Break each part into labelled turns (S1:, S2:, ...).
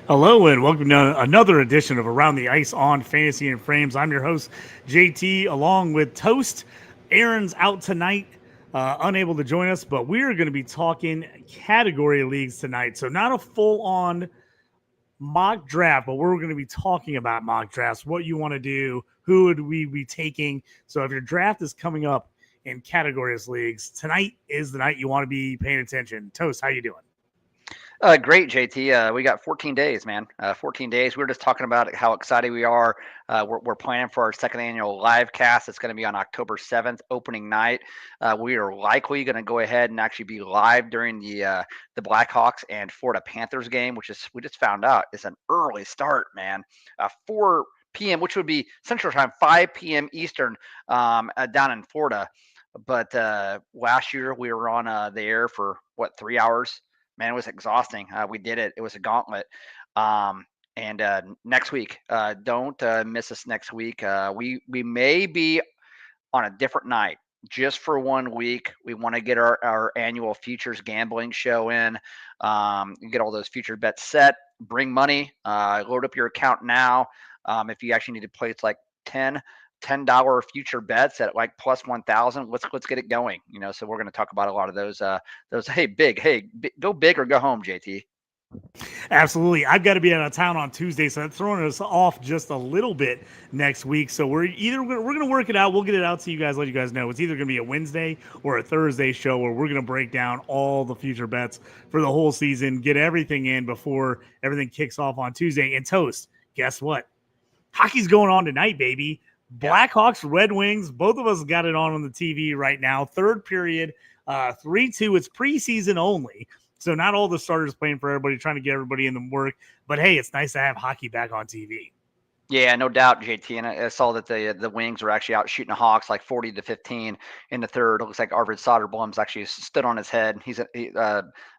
S1: Hello and welcome to another edition of Around the Ice on Fantasy and Frames. I'm your host, JT, along with Toast. Aaron's out tonight, unable to join us, but we're going to be talking category leagues tonight. So, not a full on mock draft, but we're going to be talking about mock drafts, what you want to do, who would we be taking. So, if your draft is coming up in categories leagues, tonight is the night you want to be paying attention. Toast, how you doing?
S2: Great, JT. We got 14 days, man. 14 days. We were just talking about how excited we are. We're planning for our second annual live cast. It's going to be on October 7th, opening night. We are likely going to go ahead and actually be live during the Blackhawks and Florida Panthers game, which is we just found out is an early start, man. 4 p.m., which would be Central Time, 5 p.m. Eastern, down in Florida. But last year we were on the air for 3 hours. Man, it was exhausting. We did it. It was a gauntlet. And next week, don't miss us next week. We may be on a different night just for 1 week. We want to get our annual futures gambling show in, get all those future bets set, bring money, load up your account now. If you actually need to place like 10 $10 future bets at like plus 1,000. Let's get it going. So we're going to talk about a lot of those. Go big or go home, JT.
S1: Absolutely. I've got to be out of town on Tuesday, so that's throwing us off just a little bit next week. So we're going to work it out. We'll get it out to you guys, let you guys know. It's either going to be a Wednesday or a Thursday show where we're going to break down all the future bets for the whole season, get everything in before everything kicks off on Tuesday. And Toast, guess what? Hockey's going on tonight, baby. Blackhawks, Red Wings, both of us got it on the TV right now. Third period, 3-2. It's preseason only. So not all the starters playing for everybody, trying to get everybody in the work. But hey, it's nice to have hockey back on TV.
S2: Yeah, no doubt, JT. And I saw that the Wings were actually out shooting the Hawks like 40-15 in the third. It looks like Arvid Soderblom's actually stood on his head.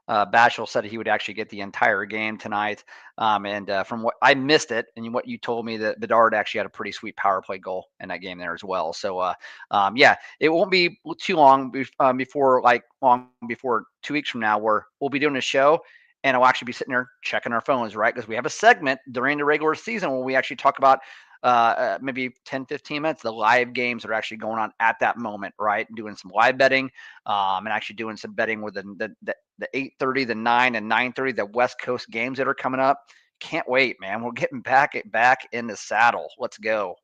S2: Bashel said he would actually get the entire game tonight. And from what I missed it, and what you told me, that Bedard actually had a pretty sweet power play goal in that game there as well. So yeah, it won't be too long before 2 weeks from now where we'll be doing a show and I'll actually be sitting there checking our phones, right? Because we have a segment during the regular season where we actually talk about maybe 10, 15 minutes, the live games that are actually going on at that moment, right? Doing some live betting and actually doing some betting with the 8:30, the 9 and 9:30, the West Coast games that are coming up. Can't wait, man. We're getting back in the saddle. Let's go.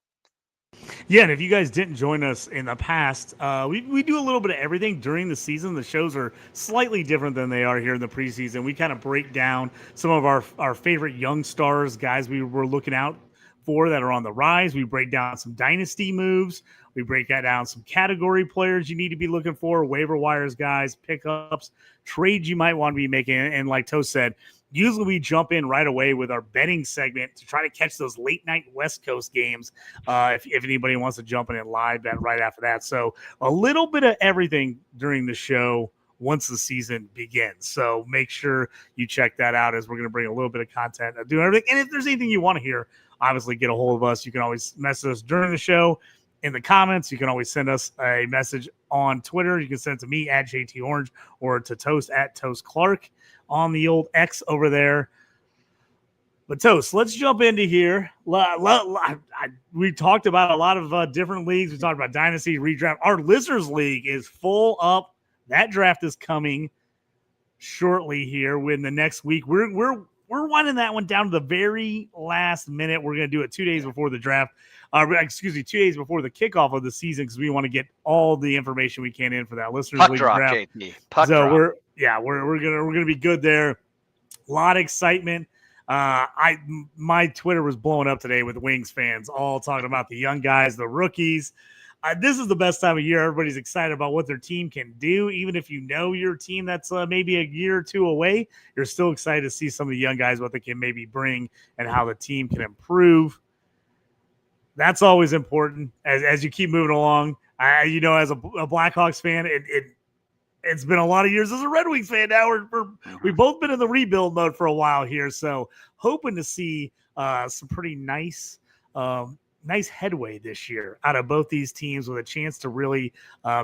S1: Yeah, and if you guys didn't join us in the past, we do a little bit of everything during the season. The shows are slightly different than they are here in the preseason. We kind of break down some of our favorite young stars, guys we were looking out for that are on the rise. We break down some dynasty moves. We break that down some category players you need to be looking for, waiver wires guys, pickups, trades you might want to be making. And like Toast said, usually we jump in right away with our betting segment to try to catch those late night West Coast games. If anybody wants to jump in and live bet right after that. So a little bit of everything during the show once the season begins. So make sure you check that out as we're going to bring a little bit of content, do everything. And if there's anything you want to hear, obviously get a hold of us. You can always message us during the show in the comments. You can always send us a message on Twitter. You can send it to me at JT Orange or to Toast at Toast Clark on the old X over there. But Toast, let's jump into here. We talked about a lot of different leagues. We talked about Dynasty, Redraft. Our Lizards League is full up. That draft is coming shortly here. When the next week we're winding that one down to the very last minute. We're going to do it 2 days before the draft. 2 days before the kickoff of the season because we want to get all the information we can in for that listeners league draft.
S2: JT. Puck
S1: so
S2: drop.
S1: we're gonna be good there. A lot of excitement. My Twitter was blowing up today with Wings fans all talking about the young guys, the rookies. This is the best time of year. Everybody's excited about what their team can do. Even if you know your team that's maybe a year or two away, you're still excited to see some of the young guys, what they can maybe bring and how the team can improve. That's always important as you keep moving along. As a Blackhawks fan, it's been a lot of years as a Red Wings fan. Now we've both been in the rebuild mode for a while here, so hoping to see some pretty nice headway this year out of both these teams with a chance to really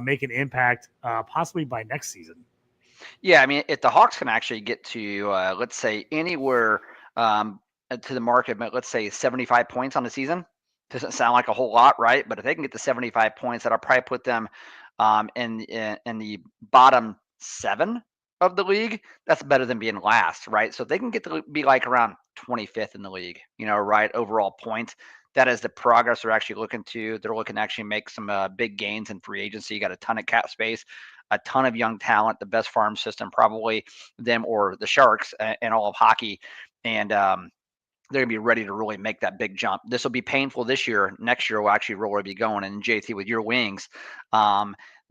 S1: make an impact possibly by next season.
S2: Yeah, I mean, if the Hawks can actually get to, let's say, anywhere to the market, but let's say 75 points on the season. Doesn't sound like a whole lot, right? But if they can get to 75 points, that'll probably put them in the bottom 7 of the league. That's better than being last, right? So if they can get to be like around 25th in the league, right, overall points. That is the progress they're actually looking to. They're looking to actually make some big gains in free agency. You got a ton of cap space, a ton of young talent, the best farm system, probably them or the Sharks in all of hockey. And they're going to be ready to really make that big jump. This will be painful this year. Next year will actually really be going. And JT, with your wings,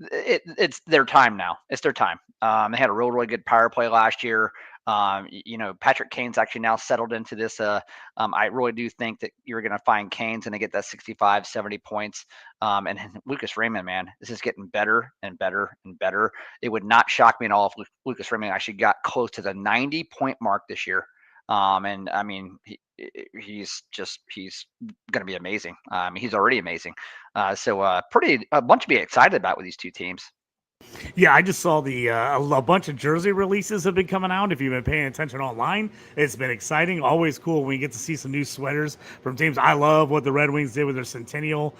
S2: it's their time now. It's their time. They had a really good power play last year. Patrick Kane's actually now settled into this. I really do think that you're going to find Kane's going to get that 65, 70 points. And Lucas Raymond, man, this is getting better and better and better. It would not shock me at all if Lucas Raymond actually got close to the 90-point mark this year. And I mean, he's going to be amazing. He's already amazing. So a bunch to be excited about with these two teams.
S1: Yeah, I just saw a bunch of jersey releases have been coming out. If you've been paying attention online, it's been exciting. Always cool when we get to see some new sweaters from teams. I love what the Red Wings did with their Centennial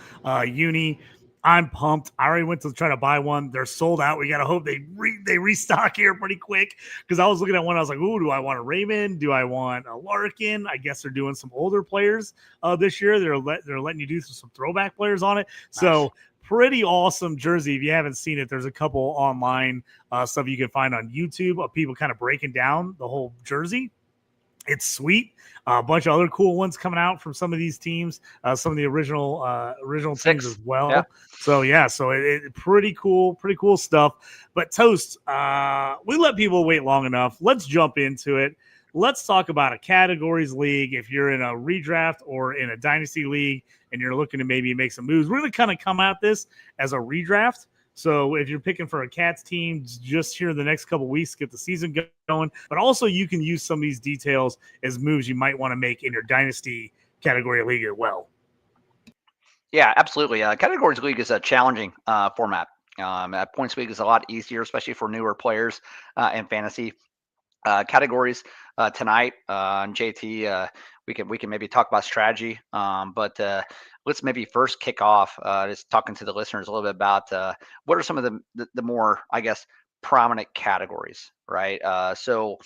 S1: uni. I'm pumped. I already went to try to buy one. They're sold out. We got to hope they restock here pretty quick, because I was looking at one. I was like, ooh, do I want a Raymond? Do I want a Larkin? I guess they're doing some older players this year. They're letting you do some throwback players on it. Nice. So pretty awesome jersey. If you haven't seen it, there's a couple online stuff you can find on YouTube of people kind of breaking down the whole jersey. It's sweet. A bunch of other cool ones coming out from some of these teams, some of the original teams as well. Yeah. So it pretty cool stuff. But Toast, we let people wait long enough. Let's jump into it. Let's talk about a categories league. If you're in a redraft or in a dynasty league and you're looking to maybe make some moves, we're going to kind of come at this as a redraft. So if you're picking for a Cats team, just here in the next couple of weeks, get the season going. But also you can use some of these details as moves you might want to make in your dynasty category league as well.
S2: Yeah, absolutely. Categories league is a challenging format. Points league is a lot easier, especially for newer players in fantasy. Categories tonight on JT, we can maybe talk about strategy, but let's maybe first kick off just talking to the listeners a little bit about what are some of the more, I guess, prominent categories, right? So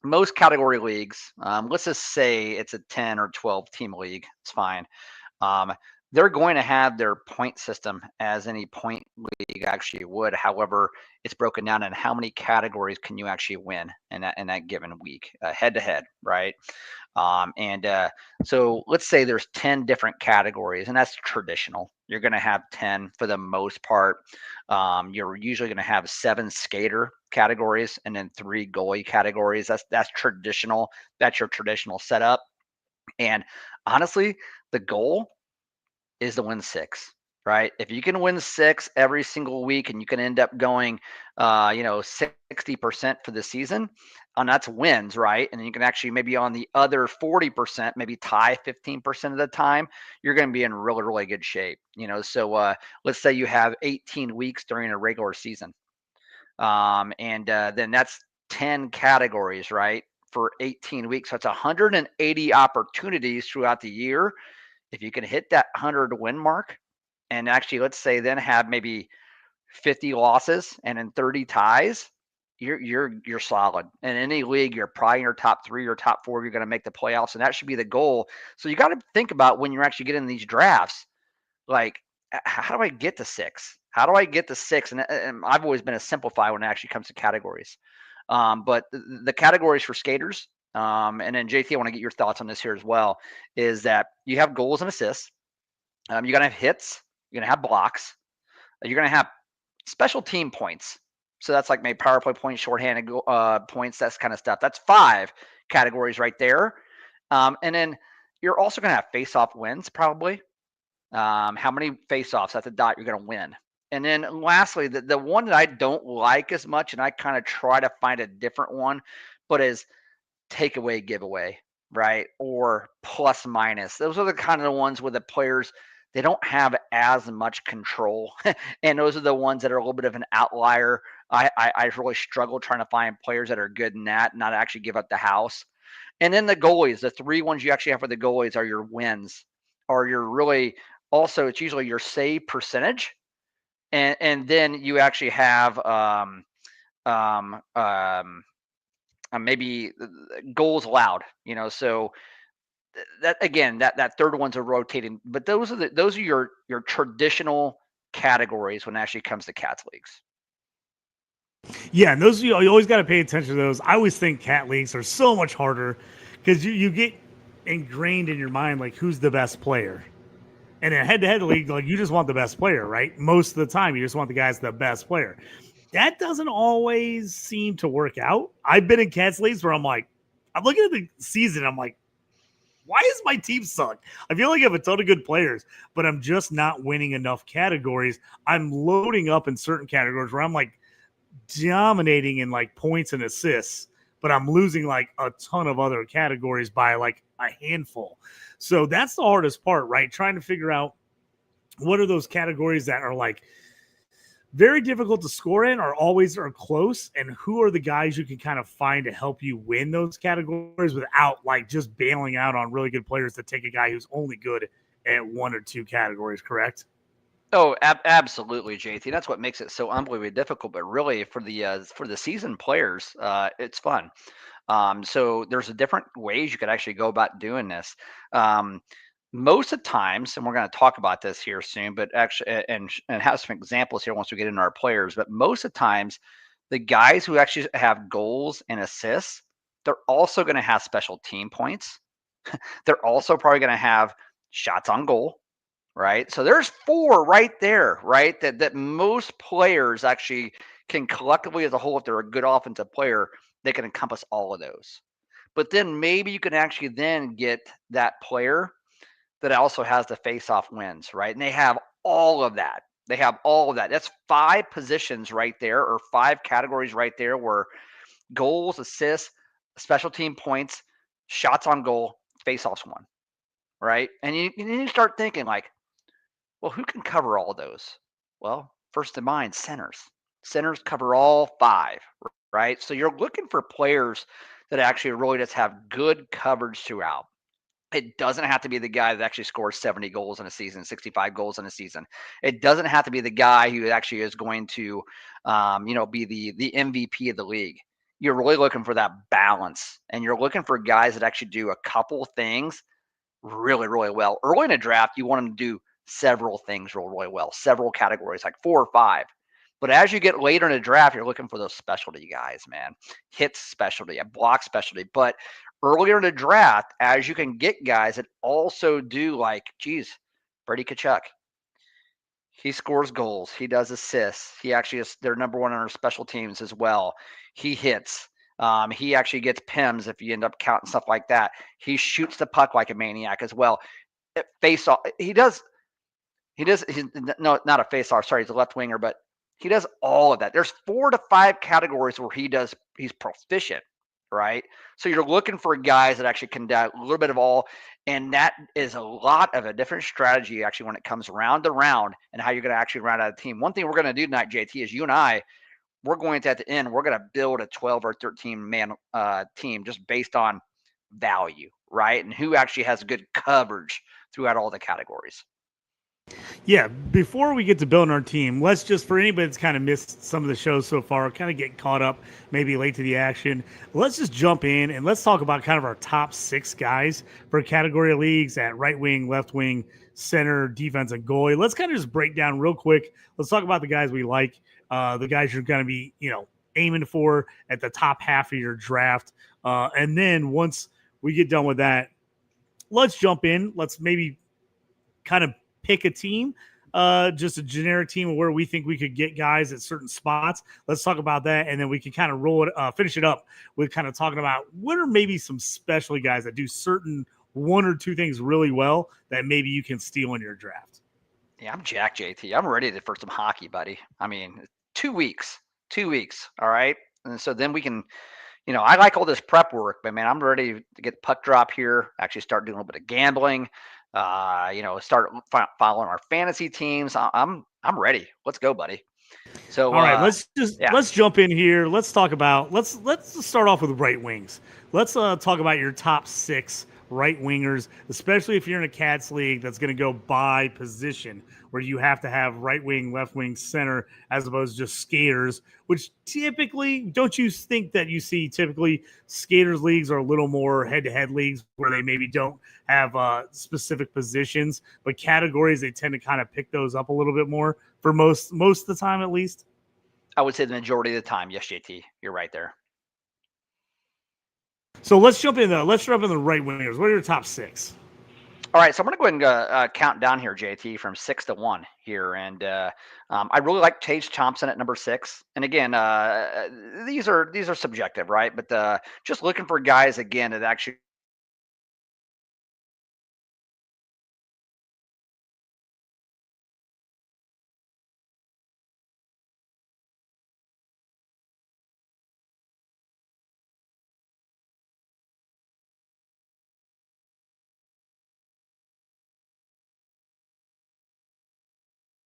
S2: most category leagues, let's just say it's a 10 or 12 team league, it's fine. They're going to have their point system as any point league actually would. However, it's broken down in how many categories can you actually win in that given week, head to head, right? So let's say there's 10 different categories, and that's traditional. You're going to have 10 for the most part. You're usually going to have 7 skater categories and then 3 goalie categories. That's traditional. That's your traditional setup. And honestly, the goal is to win 6, right? If you can win 6 every single week and you can end up going, 60% for the season, and that's wins, right? And you can actually maybe on the other 40%, maybe tie 15% of the time, you're going to be in really, really good shape. So let's say you have 18 weeks during a regular season. Then that's 10 categories, right? For 18 weeks. So it's 180 opportunities throughout the year. If you can hit that 100 win mark and actually, let's say then have maybe 50 losses and then 30 ties, you're solid. In any league, you're probably in your top 3 or top 4. You're going to make the playoffs, and that should be the goal. So you got to think about when you're actually getting these drafts, like, how do I get to 6? How do I get to 6? And I've always been a simplify when it actually comes to categories. But the categories for skaters, and then JT, I want to get your thoughts on this here as well, is that you have goals and assists. You're going to have hits. You're going to have blocks. You're going to have special team points. So that's like maybe power play points, shorthanded points, that kind of stuff. That's 5 categories right there. And then you're also going to have face-off wins probably. How many face-offs at the dot you're going to win. And then lastly, the one that I don't like as much, and I kind of try to find a different one, but is takeaway giveaway, right? Or plus minus. Those are the kind of the ones where the players, they don't have as much control. And those are the ones that are a little bit of an outlier. I really struggle trying to find players that are good in that, not actually give up the house. And then the goalies, the three ones you actually have for the goalies are your wins, or your really also it's usually your save percentage, and then you actually have um, um, maybe goals allowed. So that again, that third one's a rotating, but those are your traditional categories when it actually comes to cats leagues.
S1: Yeah, and those you always got to pay attention to those. I always think cat leagues are so much harder because you get ingrained in your mind like who's the best player. And in a head-to-head league, like you just want the best player, right? Most of the time, you just want the guy's the best player. That doesn't always seem to work out. I've been in cats leagues where I'm like, I'm looking at the season, I'm like, why is my team suck? I feel like I have a ton of good players, but I'm just not winning enough categories. I'm loading up in certain categories where I'm like dominating in like points and assists, but I'm losing like a ton of other categories by like a handful. So that's the hardest part, right? Trying to figure out what are those categories that are like very difficult to score in or always are close, and who are the guys you can kind of find to help you win those categories without like just bailing out on really good players to take a guy who's only good at one or two categories, correct?
S2: Oh, absolutely, JT. That's what makes it so unbelievably difficult. But really, for the seasoned players, it's fun. So there's a different ways you could actually go about doing this. Um, Most of the times, and we're going to talk about this here soon, but actually, and have some examples here once we get into our players. But most of the times, the guys who actually have goals and assists, they're also going to have special team points. They're also probably going to have shots on goal, right? So there's four right there, right? That most players actually can collectively as a whole, if they're a good offensive player, they can encompass all of those. But then maybe you can actually then get that player that also has the face-off wins, right? And they have all of that. They have all of that. That's five positions right there, or five categories right there, where goals, assists, special team points, shots on goal, face-offs won, right? And you start thinking like, well, who can cover all those? Well, first in mind, centers. Centers cover all five, right? So you're looking for players that actually really just have good coverage throughout. It doesn't have to be the guy that actually scores 70 goals in a season, 65 goals in a season. It doesn't have to be the guy who actually is going to, be the MVP of the league. You're really looking for that balance, and you're looking for guys that actually do a couple things really, really well. Early in a draft, you want them to do several things really, really well, several categories, like 4 or 5. But as you get later in the draft, you're looking for those specialty guys, man. Hits specialty, a block specialty. But earlier in the draft, as you can get guys that also do like, geez, Brady Kachuk, he scores goals. He does assists. He actually is their number one on our special teams as well. He hits. He actually gets PIMs if you end up counting stuff like that. He shoots the puck like a maniac as well. Face off. He does. He does. No, not a face off. Sorry, he's a left winger, but he does all of that. There's 4 to 5 categories where he's proficient, right? So you're looking for guys that actually can do a little bit of all, and that is a lot of a different strategy actually when it comes round to round and how you're going to actually round out a team. One thing we're going to do tonight, JT, is you and I, we're going to at the end, we're going to build a 12 or 13 man team just based on value, right? And who actually has good coverage throughout all the categories.
S1: Yeah, before we get to building our team, let's just, for anybody that's kind of missed some of the shows so far, kind of get caught up, maybe late to the action, let's just jump in and let's talk about kind of our top 6 guys for category leagues at right wing, left wing, center, defense, and goalie. Let's kind of just break down real quick. Let's talk about the guys we like, the guys you're going to be, aiming for at the top half of your draft. And then once we get done with that, let's jump in. Let's maybe kind of pick a team, just a generic team of where we think we could get guys at certain spots. Let's talk about that, and then we can kind of finish it up with kind of talking about what are maybe some specialty guys that do certain 1 or 2 things really well that maybe you can steal in your draft.
S2: Yeah, I'm Jack JT. I'm ready for some hockey, buddy. I mean, 2 weeks, 2 weeks. All right. And so then we can, I like all this prep work, but man, I'm ready to get puck drop here, actually start doing a little bit of gambling, start following our fantasy teams. I'm ready. Let's go, buddy. So,
S1: all right, let's jump in here. Let's talk about let's start off with right wings. Let's talk about your top 6 right wingers, especially if you're in a Cats league that's going to go by position, where you have to have right wing, left wing, center, as opposed to just skaters. Which typically, don't you think that you see typically skaters leagues are a little more head-to-head leagues where they maybe don't have specific positions, but categories they tend to kind of pick those up a little bit more for most of the time at least.
S2: I would say the majority of the time. Yes, JT, you're right there.
S1: So let's jump in. Let's jump in the right wingers. What are your top 6?
S2: All right, so I'm going to go ahead and count down here, JT, from 6 to 1 here, and I really like Tage Thompson at number 6. And again, these are subjective, right? But just looking for guys again that actually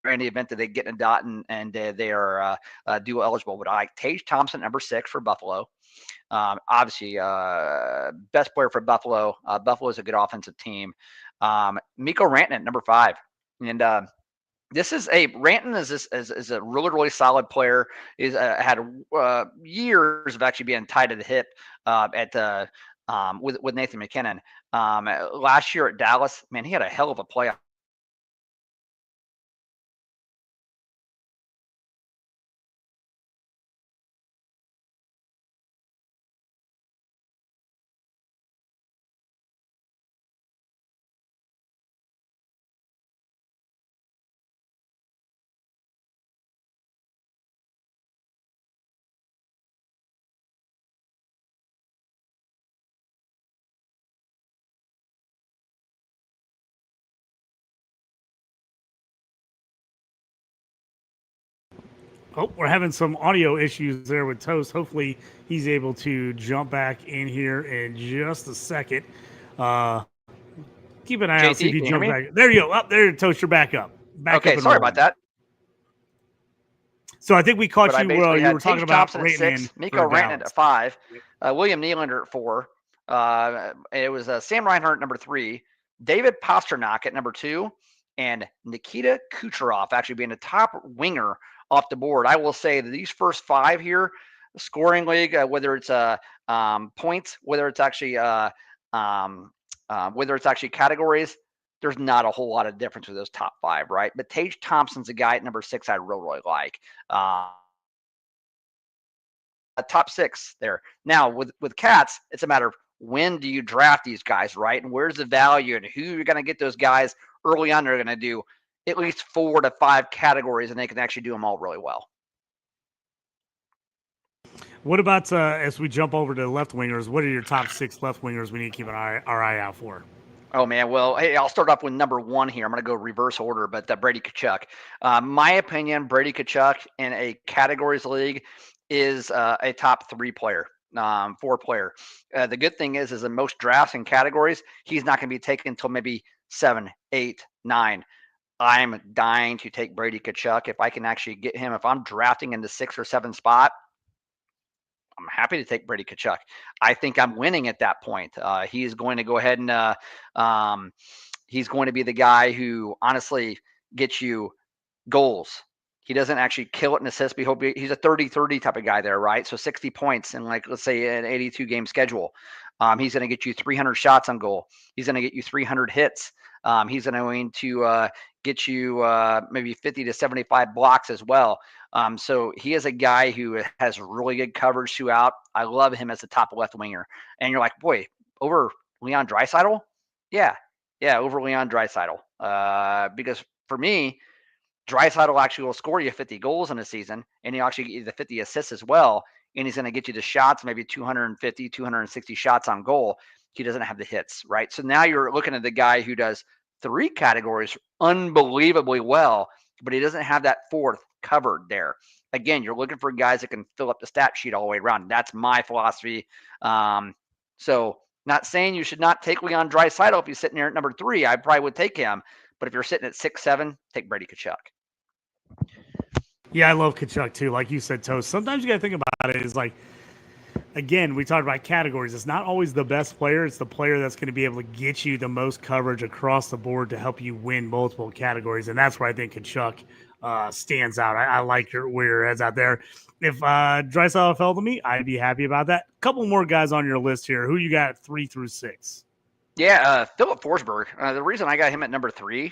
S2: in the event that they get in a dot and they are dual eligible. But I like Tage Thompson, number 6 for Buffalo. Obviously, best player for Buffalo. Buffalo is a good offensive team. Mikko Rantanen, number 5. And this is Rantanen is a really solid player. Is had years of actually being tied to the hip with Nathan McKinnon. Last year at Dallas, man, he had a hell of a playoff.
S1: Oh, we're having some audio issues there with Toast. Hopefully, he's able to jump back in here in just a second. Keep an eye out, see if he jumps back. There you go. Up there, Toast, you're back up.
S2: Okay, sorry about that.
S1: So I think we caught you. You were talking about
S2: Thompson at 6, Mikko Rantanen at 5, William Nylander at 4. It was Sam Reinhart at number 3, David Pastrnak at number 2, and Nikita Kucherov actually being the top winger off the board. I will say that these first 5 here, scoring league, whether it's points, whether it's actually categories, there's not a whole lot of difference with those top 5, right? But Tage Thompson's a guy at number 6 I really like. Top 6 there. Now with Cats, it's a matter of when do you draft these guys, right? And where's the value and who you're going to get those guys early on. They're going to do at least 4 to 5 categories, and they can actually do them all really well.
S1: What about as we jump over to left wingers? What are your top 6 left wingers we need to keep our eye out for?
S2: Oh, man. Well, hey, I'll start off with number 1 here. I'm going to go reverse order, but Brady Tkachuk. My opinion, Brady Tkachuk in a categories league is a top 3 player, 4 player. The good thing is in most drafts and categories, he's not going to be taken until maybe 7, 8, 9. I'm dying to take Brady Tkachuk. If I can actually get him, if I'm drafting in the 6 or 7 spot, I'm happy to take Brady Tkachuk. I think I'm winning at that point. He's going to go ahead and he's going to be the guy who honestly gets you goals. He doesn't actually kill it in assists. We hope he's a 30-30 type of guy there, right? So 60 points in, like, let's say an 82 game schedule. He's going to get you 300 shots on goal. He's going to get you 300 hits. He's going to get you maybe 50 to 75 blocks as well. So he is a guy who has really good coverage throughout. I love him as a top left winger. And you're like, boy, over Leon Draisaitl? Yeah, over Leon Draisaitl. Because for me, Draisaitl actually will score you 50 goals in a season, and he'll actually get you the 50 assists as well. And he's going to get you the shots, maybe 250, 260 shots on goal. He doesn't have the hits, right? So now you're looking at the guy who does 3 categories unbelievably well, but he doesn't have that 4th covered there. Again, you're looking for guys that can fill up the stat sheet all the way around. That's my philosophy. So not saying you should not take Leon Draisaitl if he's sitting there at number 3. I probably would take him. But if you're sitting at 6, 7, take Brady Tkachuk.
S1: Yeah, I love Kachuk too. Like you said, Toast. Sometimes you got to think about it. Is like, again, we talked about categories. It's not always the best player. It's the player that's going to be able to get you the most coverage across the board to help you win multiple categories. And that's where I think Kachuk stands out. I like where your head's out there. If Drysdale fell to me, I'd be happy about that. A couple more guys on your list here. Who you got 3 through 6?
S2: Yeah, Philip Forsberg. The reason I got him at number 3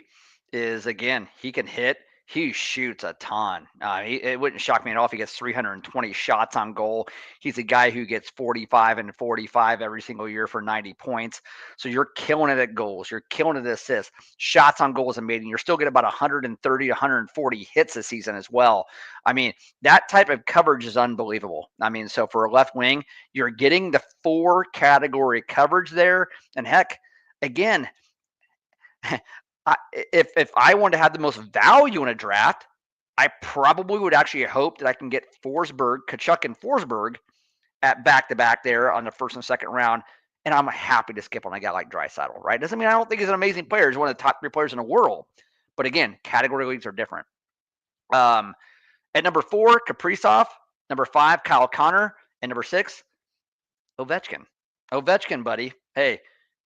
S2: is, again, he can hit. He shoots a ton. It wouldn't shock me at all if he gets 320 shots on goal. He's a guy who gets 45 and 45 every single year for 90 points. So you're killing it at goals. You're killing it at assists. Shots on goal is amazing. You're still getting about 130, 140 hits a season as well. I mean, that type of coverage is unbelievable. I mean, so for a left wing, you're getting the 4 category coverage there. And heck, again, if I wanted to have the most value in a draft, I probably would actually hope that I can get Forsberg, Kachuk, and Forsberg at back-to-back there on the first and second round, and I'm happy to skip on a guy like Draisaitl, right? Doesn't mean I don't think he's an amazing player. He's one of the top 3 players in the world. But again, category leagues are different. At number 4, Kaprizov. Number 5, Kyle Connor. And number 6, Ovechkin. Ovechkin, buddy. Hey,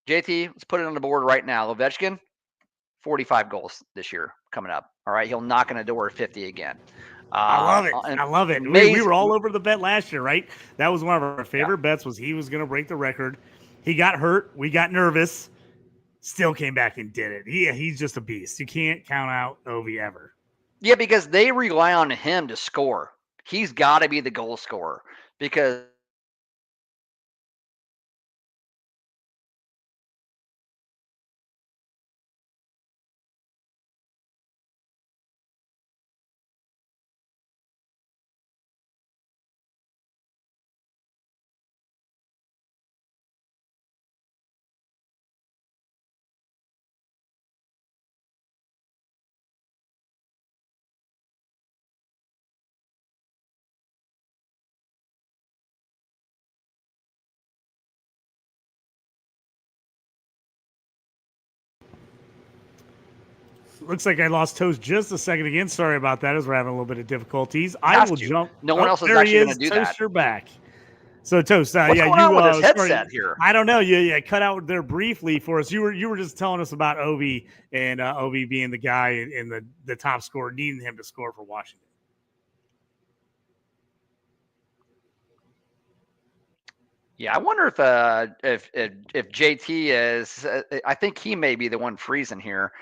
S2: JT, let's put it on the board right now. Ovechkin, 45 goals this year coming up. All right. He'll knock on the door at 50 again.
S1: I love it. I love it. We were all over the bet last year, right? That was one of our favorite bets was he was going to break the record. He got hurt. We got nervous. Still came back and did it. He's just a beast. You can't count out Ovi ever.
S2: Yeah, because they rely on him to score. He's got to be the goal scorer because
S1: Looks like I lost Toast just a second again. Sorry about that, as we're having a little bit of difficulties. I will jump.
S2: No one else is
S1: there
S2: actually
S1: he
S2: going
S1: is.
S2: to do
S1: Toast,
S2: that.
S1: you're back. So Toast,
S2: What's
S1: yeah,
S2: going
S1: you
S2: on with this
S1: sorry,
S2: headset here?
S1: I don't know. You cut out there briefly for us. You were just telling us about Ovi and Ovi being the guy in the top scorer, needing him to score for Washington.
S2: Yeah, I wonder if JT is. I think he may be the one freezing here.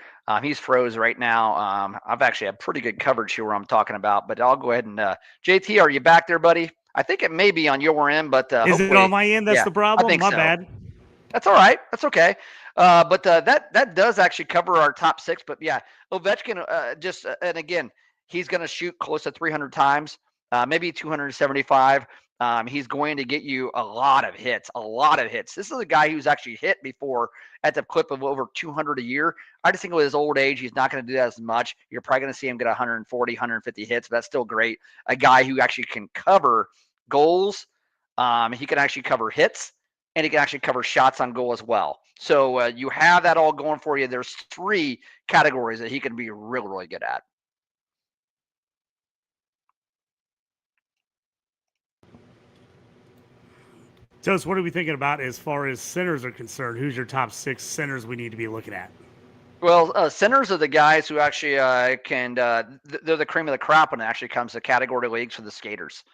S2: He's froze right now. I've actually had pretty good coverage here where I'm talking about, but I'll go ahead and JT, are you back there, buddy? I think it may be on your end, but
S1: Is it on my end? That's the problem.
S2: I think
S1: My
S2: so.
S1: bad.
S2: That's all right. That's okay. But that does actually cover our top 6. But yeah, Ovechkin and again, he's going to shoot close to 300 times, maybe 275. He's going to get you a lot of hits, a lot of hits. This is a guy who's actually hit before at the clip of over 200 a year. I just think with his old age, he's not going to do that as much. You're probably going to see him get 140, 150 hits, but that's still great. A guy who actually can cover goals. He can actually cover hits, and he can actually cover shots on goal as well. So you have that all going for you. There's 3 categories that he can be really, really good at.
S1: Toast, what are we thinking about as far as centers are concerned? Who's your top 6 centers we need to be looking at?
S2: Well, centers are the guys who actually can. They're the cream of the crop when it actually comes to category leagues for the skaters,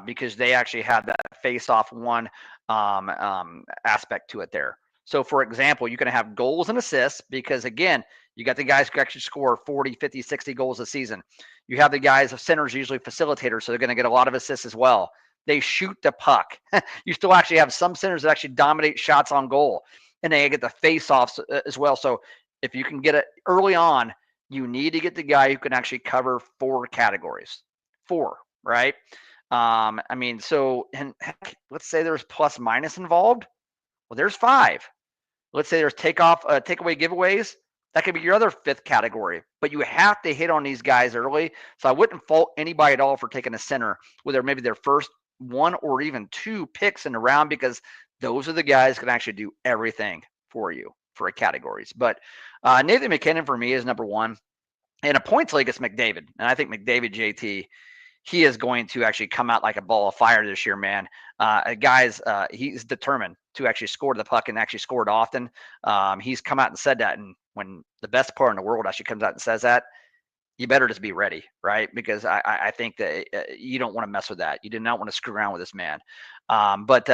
S2: because they actually have that face-off one aspect to it there. So, for example, you can have goals and assists because, again, you got the guys who actually score 40, 50, 60 goals a season. You have the guys, centers, usually facilitators, so they're going to get a lot of assists as well. They shoot the puck. You still actually have some centers that actually dominate shots on goal, and they get the face-offs as well. So if you can get it early on, you need to get the guy who can actually cover 4 categories. 4, right? I mean, so and heck, let's say there's plus minus involved. Well, there's 5. Let's say there's takeaway giveaways. That could be your other 5th category. But you have to hit on these guys early. So I wouldn't fault anybody at all for taking a center, whether maybe their first 1 or even 2 picks in the round, because those are the guys who can actually do everything for you for categories. But Nathan MacKinnon for me is number 1. In a points league, it's McDavid. And I think McDavid, JT, he is going to actually come out like a ball of fire this year, man. Guys, he's determined to actually score the puck and actually score it often. He's come out and said that. And when the best player in the world actually comes out and says that, you better just be ready, right? Because I think that you don't want to mess with that. You do not want to screw around with this man. But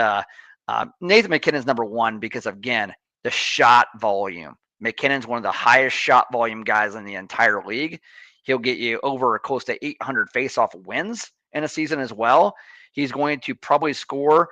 S2: Nathan MacKinnon's number one because, again, the shot volume. McKinnon's one of the highest shot volume guys in the entire league. He'll get you over close to 800 faceoff wins in a season as well. He's going to probably score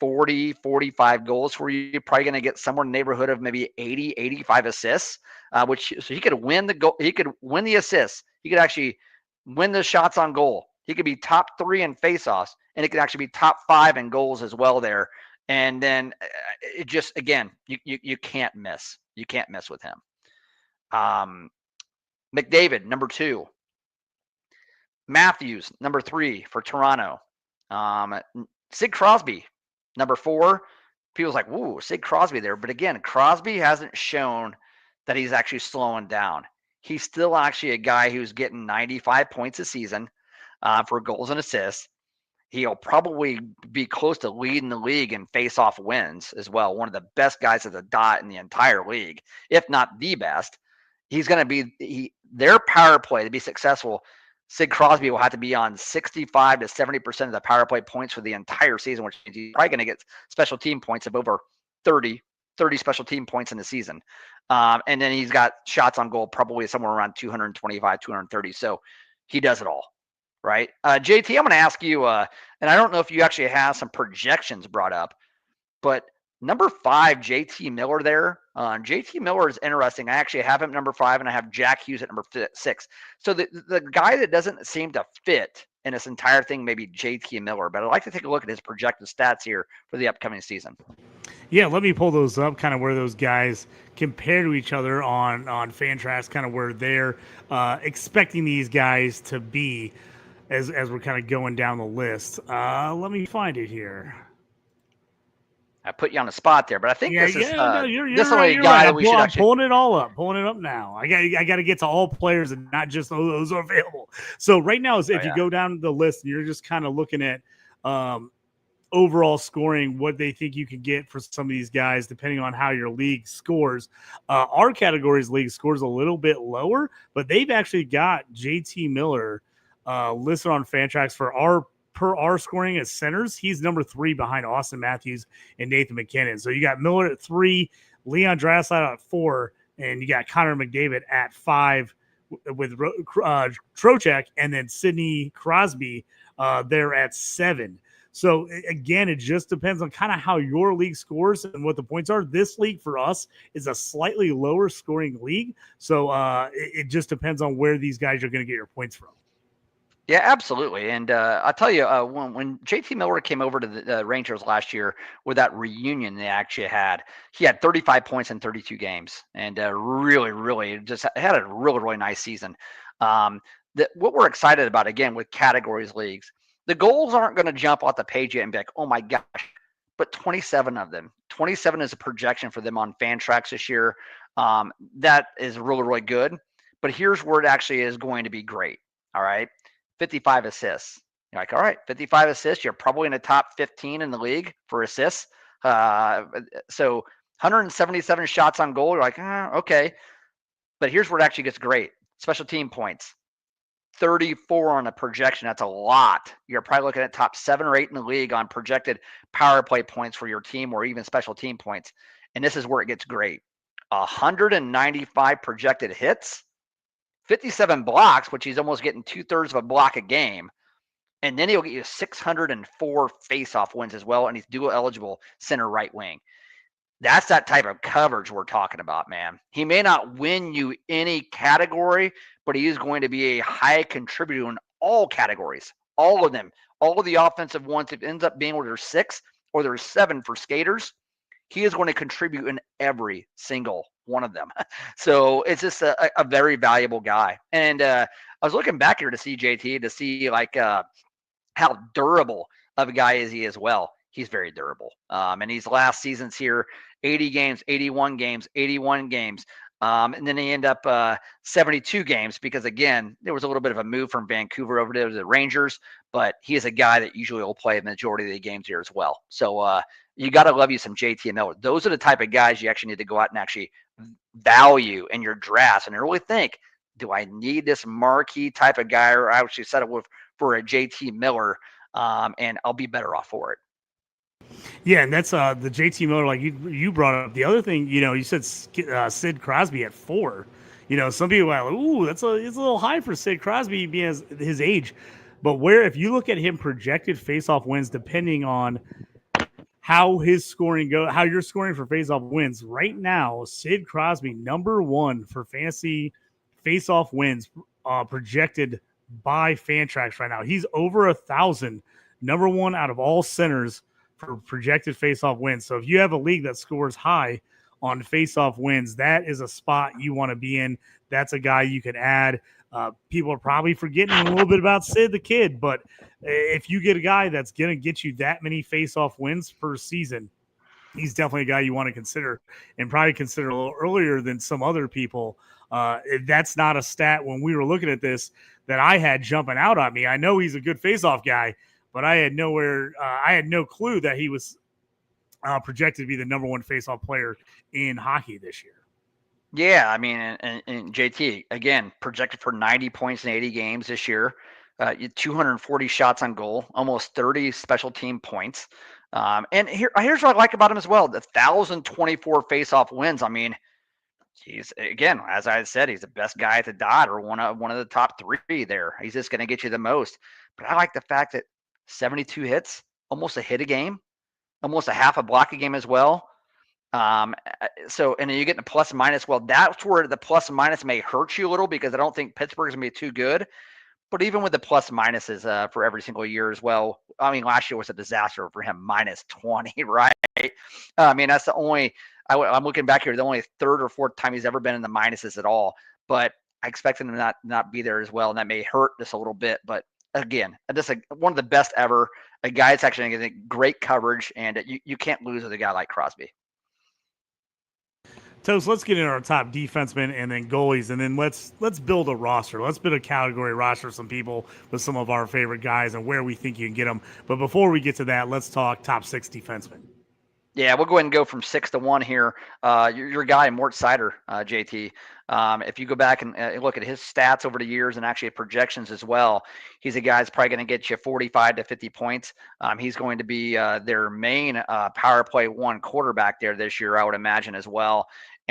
S2: 40, 45 goals for you. You're probably going to get somewhere in the neighborhood of maybe 80, 85 assists, which so he could win the goal. He could win the assists. He could actually win the shots on goal. He could be top 3 in faceoffs, and it could actually be top 5 in goals as well there. And then it just, again, you can't miss. You can't miss with him. McDavid, number 2. Matthews, number 3 for Toronto. Sid Crosby, number 4. People's like, whoa, Sid Crosby there. But again, Crosby hasn't shown that he's actually slowing down. He's still actually a guy who's getting 95 points a season for goals and assists. He'll probably be close to leading the league in face-off wins as well. One of the best guys at the dot in the entire league, if not the best. He's going to be their power play to be successful. Sid Crosby will have to be on 65 to 70% of the power play points for the entire season, which means he's probably going to get special team points of over 30 special team points in the season. And then he's got shots on goal probably somewhere around 225, 230. So he does it all, right? JT, I'm going to ask you, and I don't know if you actually have some projections brought up, but number 5, JT Miller there. JT Miller is interesting. I actually have him number 5, and I have Jack Hughes at number 6. So the guy that doesn't seem to fit in this entire thing may be JT Miller, but I'd like to take a look at his projected stats here for the upcoming season.
S1: Yeah, let me pull those up, kind of where those guys compare to each other on Fantrax, kind of where they're expecting these guys to be as we're kind of going down the list. Let me find it here.
S2: I put you on the spot there, but I think
S1: you're
S2: this is
S1: right,
S2: a guy that we should
S1: actually pulling it all up, pulling it up now. I got to get to all players and not just those are available. So right now, if you go down the list, and you're just kind of looking at overall scoring, what they think you could get for some of these guys, depending on how your league scores. Our categories league scores a little bit lower, but they've actually got JT Miller listed on Fantrax for our scoring as centers. He's number 3 behind Austin Matthews and Nathan MacKinnon. So you got Miller at 3, Leon Draisaitl at 4, and you got Connor McDavid at 5 with Trocheck, and then Sidney Crosby there at 7. So again, it just depends on kind of how your league scores and what the points are. This league for us is a slightly lower scoring league. So it just depends on where these guys are going to get your points from.
S2: Yeah, absolutely. And I'll tell you, when JT Miller came over to the Rangers last year with that reunion they actually had, he had 35 points in 32 games and really, really just had a really, really nice season. What we're excited about, again, with categories leagues, the goals aren't going to jump off the page yet and be like, oh my gosh, but 27 of them. 27 is a projection for them on Fantrax this year. That is really, really good. But here's where it actually is going to be great. All right. 55 assists. You're like, all right, 55 assists. You're probably in the top 15 in the league for assists. So 177 shots on goal. You're like, okay. But here's where it actually gets great. Special team points. 34 on a projection. That's a lot. You're probably looking at top 7 or 8 in the league on projected power play points for your team or even special team points. And this is where it gets great. 195 projected hits. 57 blocks, which he's almost getting 2/3 of a block a game. And then he'll get you 604 face-off wins as well, and he's dual eligible center right wing. That's that type of coverage we're talking about, man. He may not win you any category, but he is going to be a high contributor in all categories, all of them. All of the offensive ones, it ends up being where there's 6 or there's 7 for skaters. He is going to contribute in every single one of them. So it's just a very valuable guy. And I was looking back here to see JT, to see like how durable of a guy is he as well. He's very durable. And these last seasons here, 80 games, 81 games, 81 games. And then they end up 72 games because, again, there was a little bit of a move from Vancouver over to the Rangers, but he is a guy that usually will play the majority of the games here as well. So you got to love you some JT Miller. Those are the type of guys you actually need to go out and actually value in your drafts and really think, do I need this marquee type of guy, or I actually settle with for a JT Miller, and I'll be better off for it.
S1: Yeah, and that's the JT Miller, like you brought up. The other thing, you said Sid Crosby at 4. Some people are like, ooh, it's a little high for Sid Crosby being his age. But if you look at him projected faceoff wins, depending on how his scoring how you're scoring for faceoff wins right now, Sid Crosby #1 for fantasy faceoff wins projected by Fantrax right now. He's over 1,000, #1 out of all centers for projected faceoff wins. So if you have a league that scores high on faceoff wins, that is a spot you want to be in. That's a guy you could add. People are probably forgetting a little bit about Sid the Kid, but if you get a guy that's going to get you that many faceoff wins per season, he's definitely a guy you want to consider, and probably consider a little earlier than some other people. That's not a stat when we were looking at this that I had jumping out on me. I know he's a good faceoff guy, but I had no clue that he was projected to be the #1 faceoff player in hockey this year.
S2: Yeah, I mean, and JT, again, projected for 90 points in 80 games this year. 240 shots on goal, almost 30 special team points. And here's what I like about him as well: the 1,024 faceoff wins. I mean, he's, again, as I said, he's the best guy at the dot, or one of the top 3 there. He's just going to get you the most. But I like the fact that 72 hits, almost a hit a game, almost a half a block a game as well. And then you get the plus and minus. Well, that's where the plus and minus may hurt you a little, because I don't think Pittsburgh's going to be too good. But even with the plus and minuses for every single year as well, I mean, last year was a disaster for him, -20, right? I mean, that's the only, I'm looking back here, the only 3rd or 4th time he's ever been in the minuses at all. But I expect him to not be there as well, and that may hurt just a little bit. But again, just one of the best ever. A guy that's actually going to get great coverage, and you can't lose with a guy like Crosby.
S1: Toast, let's get into our top defensemen and then goalies, and then let's build a roster. Let's build a category roster of some people with some of our favorite guys and where we think you can get them. But before we get to that, let's talk top 6 defensemen.
S2: Yeah, we'll go ahead and go from 6 to 1 here. Your guy, Mort Seider, JT. If you go back and look at his stats over the years and actually projections as well, he's a guy that's probably going to get you 45 to 50 points. He's going to be their main power play 1 quarterback there this year, I would imagine, as well.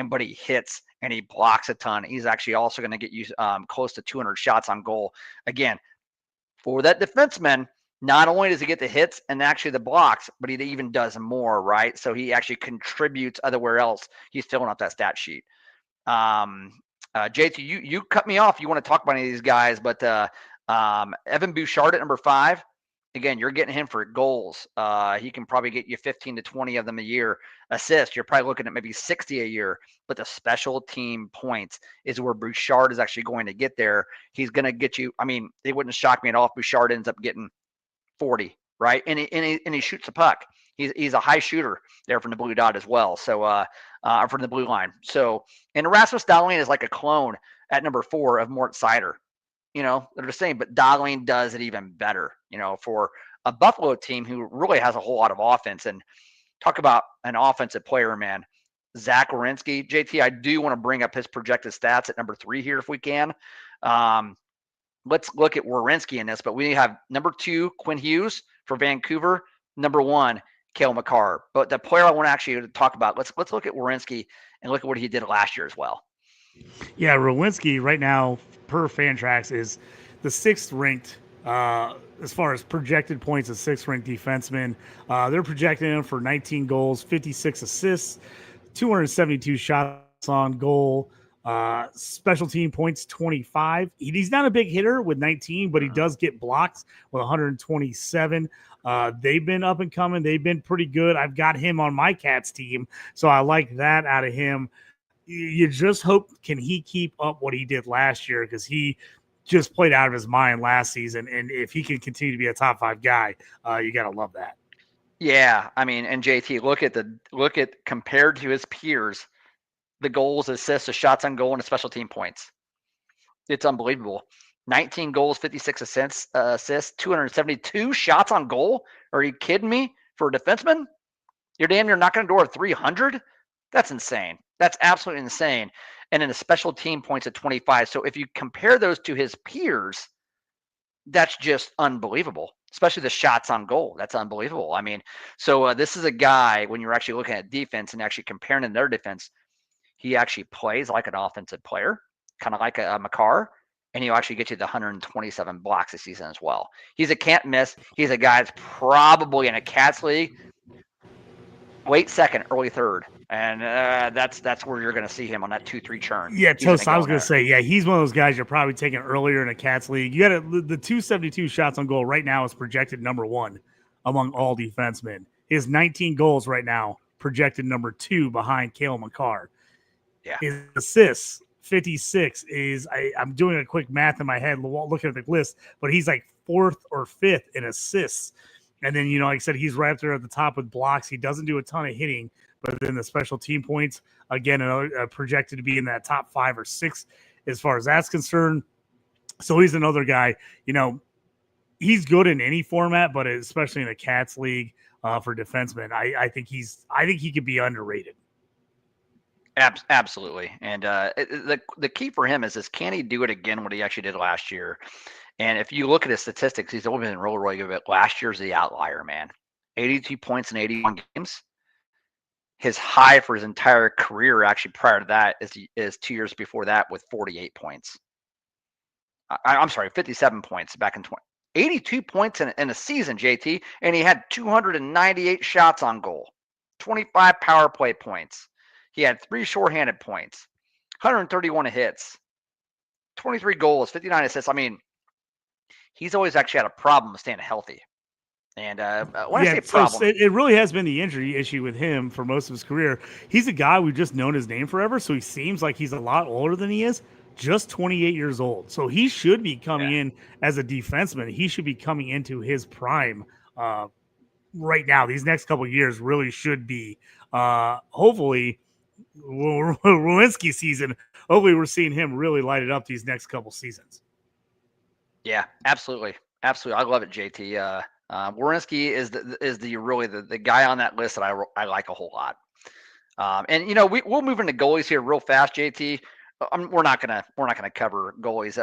S2: But he hits and he blocks a ton. He's actually also going to get you close to 200 shots on goal. Again, for that defenseman, not only does he get the hits and actually the blocks, but he even does more, right? So he actually contributes everywhere else. He's filling up that stat sheet. JT, you cut me off. You want to talk about any of these guys, but Evan Bouchard at number 5. Again, you're getting him for goals. He can probably get you 15 to 20 of them a year. Assists, you're probably looking at maybe 60 a year. But the special team points is where Bouchard is actually going to get there. He's going to get you. I mean, it wouldn't shock me at all if Bouchard ends up getting 40, right? And he shoots the puck. He's a high shooter there from the blue dot as well. So from the blue line. So, and Rasmus Dahlin is like a clone at number 4 of Mort Seider. They're the same, but Dahlin does it even better, for a Buffalo team who really has a whole lot of offense. And talk about an offensive player, man. Zach Werenski, JT, I do want to bring up his projected stats at number 3 here if we can. Let's look at Werenski in this, but we have number 2, Quinn Hughes for Vancouver, number 1, Cale Makar. But the player I want to actually talk about, let's look at Werenski and look at what he did last year as well.
S1: Yeah, Werenski right now per Fantrax is the 6th ranked as far as projected points, a 6th ranked defenseman. They're projecting him for 19 goals, 56 assists, 272 shots on goal. Special team points 25. He's not a big hitter with 19, but he does get blocks with 127. They've been up and coming. They've been pretty good. I've got him on my Cats team, so I like that out of him. You just hope, can he keep up what he did last year? Because he just played out of his mind last season. And if he can continue to be a top 5 guy, you got to love that.
S2: Yeah. I mean, and JT, look at compared to his peers, the goals, assists, the shots on goal, and the special team points. It's unbelievable. 19 goals, 56 assists, 272 shots on goal. Are you kidding me? For a defenseman, you're damn near knocking on the door of 300. That's insane. That's absolutely insane. And then the special team points at 25. So if you compare those to his peers, that's just unbelievable, especially the shots on goal. That's unbelievable. I mean, so this is a guy, when you're actually looking at defense and actually comparing their defense, he actually plays like an offensive player, kind of like a Makar, and he'll actually get you the 127 blocks this season as well. He's a can't miss. He's a guy that's probably in a Cats league, late second, early third. And that's where you're going to see him on that 2-3 churn.
S1: Yeah, Toast, I was going to say, yeah, he's one of those guys you're probably taking earlier in a Cats league. You got the 272 shots on goal right now is projected number 1 among all defensemen. His 19 goals right now projected number 2 behind Cale Makar.
S2: Yeah.
S1: His assists, 56, is I'm doing a quick math in my head looking at the list, but he's like 4th or 5th in assists. And then, like I said, he's right up there at the top with blocks. He doesn't do a ton of hitting, but then the special team points, again, projected to be in that top 5 or 6 as far as that's concerned. So he's another guy, he's good in any format, but especially in a Cats league for defensemen, I think he could be underrated.
S2: Absolutely. And the key for him is can he do it again what he actually did last year? And if you look at his statistics, he's only been really good, but last year's the outlier, man. 82 points in 81 games. His high for his entire career, actually prior to that, is 2 years before that with 48 points. I'm sorry, 57 points back in 82 points in a season, JT, and he had 298 shots on goal, 25 power play points. He had 3 shorthanded points, 131 hits, 23 goals, 59 assists. I mean, he's always actually had a problem staying healthy. And when I say problem,
S1: it really has been the injury issue with him for most of his career. He's a guy we've just known his name forever, so he seems like he's a lot older than he is, just 28 years old. So he should be coming in as a defenseman. He should be coming into his prime right now. These next couple of years really should be, hopefully, Lewinsky season. Hopefully we're seeing him really light it up these next couple seasons.
S2: Yeah, absolutely. Absolutely. I love it, JT. Werenski is the guy on that list that I like a whole lot. And we'll move into goalies here real fast, JT. We're not gonna cover goalies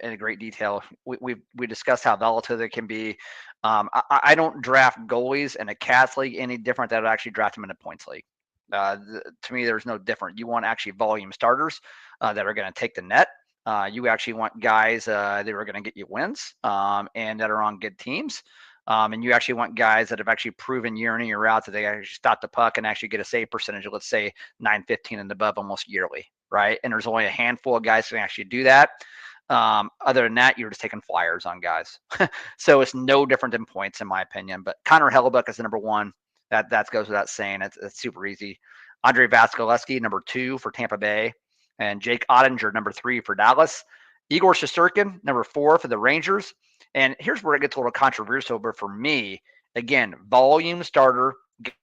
S2: in a great detail. We discussed how volatile they can be. I don't draft goalies in a Cats league any different than I would actually draft them in a points league. To me, there's no different. You want actually volume starters that are going to take the net. You actually want guys that are going to get you wins and that are on good teams. And you actually want guys that have actually proven year in and year out that they actually stop the puck and actually get a save percentage of, let's say, 915 and above almost yearly, right? And there's only a handful of guys who can actually do that. Other than that, you're just taking flyers on guys. So it's no different than points, in my opinion. But Connor Hellebuck is the number 1. That goes without saying. It's super easy. Andrei Vasilevskiy, number 2 for Tampa Bay. And Jake Ottinger, number 3 for Dallas. Igor Shesterkin, number 4 for the Rangers. And here's where it gets a little controversial, but for me, again, volume starter,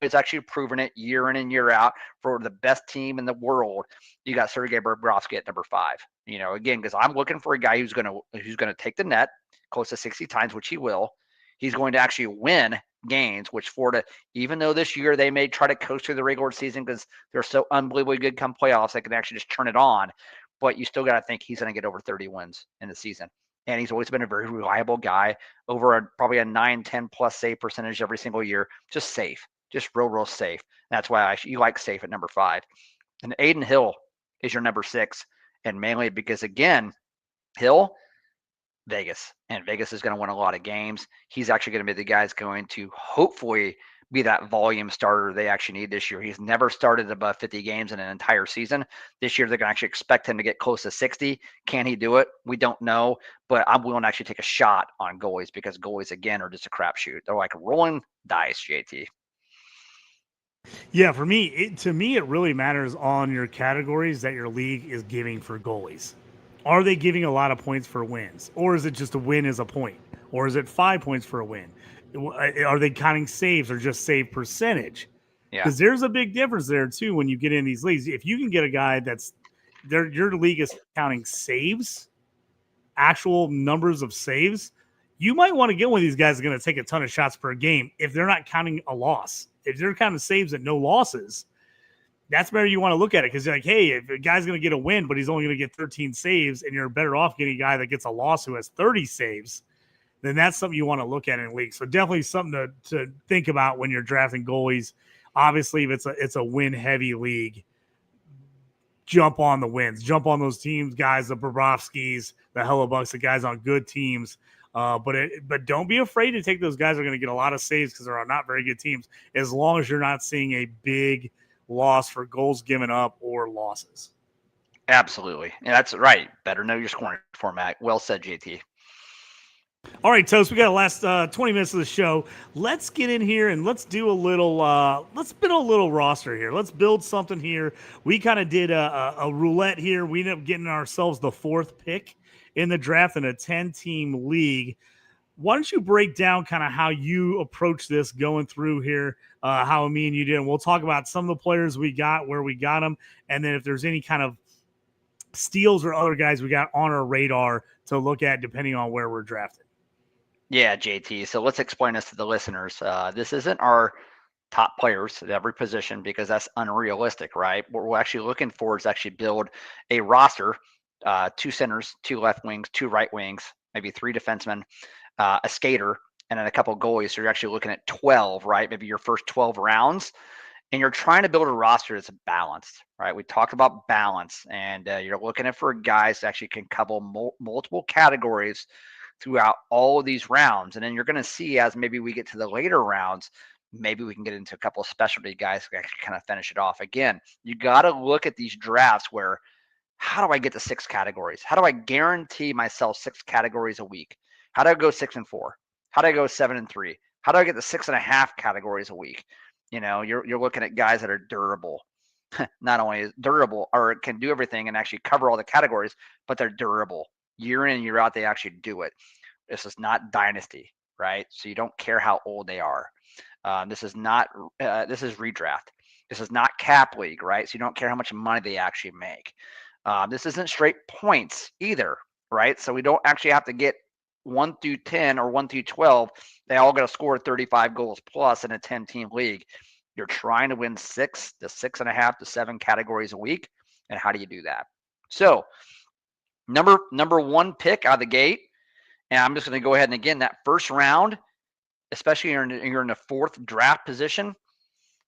S2: is actually proven it year in and year out for the best team in the world. You got Sergei Bobrovsky at number 5. Again, because I'm looking for a guy who's gonna take the net close to 60 times, which he will. He's going to actually win games, which Florida, even though this year they may try to coast through the regular season because they're so unbelievably good come playoffs, they can actually just turn it on. But you still got to think he's going to get over 30 wins in the season. And he's always been a very reliable guy, over probably a 9-10 plus save percentage every single year. Just safe, just real safe. That's why you like safe at number 5. And Aiden Hill is your number 6, and mainly because, again, Hill, Vegas, and Vegas is going to win a lot of games. He's actually going to be the guy that's going to hopefully be that volume starter they actually need this year. He's never started above 50 games in an entire season. This year, they're going to actually expect him to get close to 60. Can he do it? We don't know, but I'm willing to actually take a shot on goalies because goalies, again, are just a crapshoot. They're like rolling dice, JT.
S1: Yeah, for me, it really matters on your categories that your league is giving for goalies. Are they giving a lot of points for wins? Or is it just a win is a point? Or is it 5 points for a win? Are they counting saves or just save percentage?
S2: Yeah.
S1: Because there's a big difference there too when you get in these leagues. If you can get a guy that's there, your league is counting saves, actual numbers of saves. You might want to get one of these guys that's going to take a ton of shots per game if they're not counting a loss. If they're counting saves and no losses, that's where you want to look at it because you're like, hey, if a guy's going to get a win, but he's only going to get 13 saves, and you're better off getting a guy that gets a loss who has 30 saves, then that's something you want to look at in league. So definitely something to think about when you're drafting goalies. Obviously, if it's a win heavy league, jump on the wins, jump on those teams, guys, the Bobrovskis, the Hellebucks, the guys on good teams. But don't be afraid to take those guys who are going to get a lot of saves because they're not very good teams, as long as you're not seeing a big loss for goals given up or losses.
S2: Absolutely. Yeah, that's right. Better know your scoring format. Well said, JT.
S1: All right, Toast, we got the last 20 minutes of the show. Let's get in here and let's do a little, let's build a little roster here. Let's build something here. We kind of did a roulette here. We ended up getting ourselves the 4th pick in the draft in a 10-team league. Why don't you break down kind of how you approach this going through here, how me and you did. And we'll talk about some of the players we got, where we got them, and then if there's any kind of steals or other guys we got on our radar to look at depending on where we're drafted.
S2: Yeah, JT. So let's explain this to the listeners. This isn't our top players at every position because that's unrealistic, right? What we're actually looking for is actually build a roster, 2 centers, 2 left wings, 2 right wings, maybe 3 defensemen, a skater, and then a couple of goalies. So you're actually looking at 12, right? Maybe your first 12 rounds. And you're trying to build a roster that's balanced, right? We talked about balance, and you're looking at for guys that actually can cover multiple categories throughout all of these rounds. And then you're going to see as maybe we get to the later rounds, maybe we can get into a couple of specialty guys that actually kind of finish it off. Again, you got to look at these drafts where how do I get to 6 categories? How do I guarantee myself 6 categories a week? How do I go 6 and 4? How do I go 7 and 3? How do I get to 6.5 categories a week? You know, you're looking at guys that are durable. Not only is durable or can do everything and actually cover all the categories, but they're durable. Year in, year out, they actually do it. This is not Dynasty, right? So you don't care how old they are. This is not. This is Redraft. This is not Cap League, right? So you don't care how much money they actually make. This isn't straight points either, right? So we don't actually have to get 1 through 10 or 1 through 12. They all got to score 35 goals plus in a 10-team league. You're trying to win 6 to 6.5 to 7 categories a week. And how do you do that? So number 1 pick out of the gate, and I'm just going to go ahead and again, that first round, especially you're in the 4th draft position,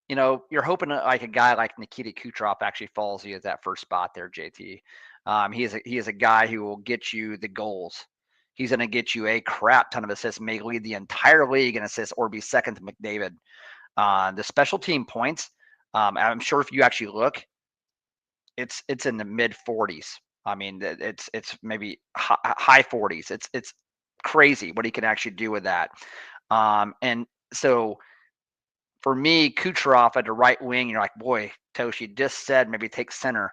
S2: you know, you're hoping like a guy like Nikita Kucherov actually falls you at that first spot there, JT. He is a guy who will get you the goals. He's going to get you a crap ton of assists, may lead the entire league in assists or be second to McDavid. The special team points, I'm sure if you actually look, it's in the mid 40s. I mean, it's maybe high 40s. It's crazy what he can actually do with that. And so for me, Kucherov at the right wing, you're like, boy, Toshi just said maybe take center,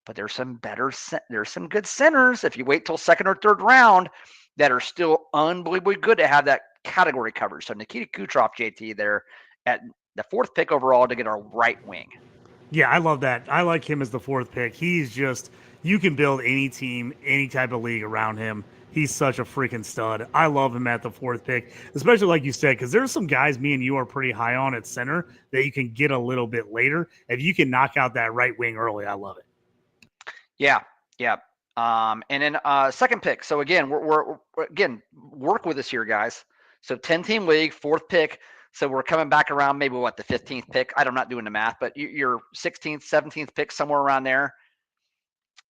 S2: but there's some good centers if you wait till 2nd or 3rd round that are still unbelievably good to have that category coverage. So Nikita Kucherov, JT, there at the 4th pick overall to get our right wing.
S1: Yeah, I love that. I like him as the 4th pick. He's just, you can build any team, any type of league around him. He's such a freaking stud. I love him at the 4th pick, especially like you said, because there's some guys me and you are pretty high on at center that you can get a little bit later. If you can knock out that right wing early, I love it.
S2: Yeah. And then 2nd pick. So again, we're again, work with us here, guys. So 10-team league, 4th pick. So we're coming back around maybe the 15th pick. I'm not doing the math, but your 16th, 17th pick, somewhere around there.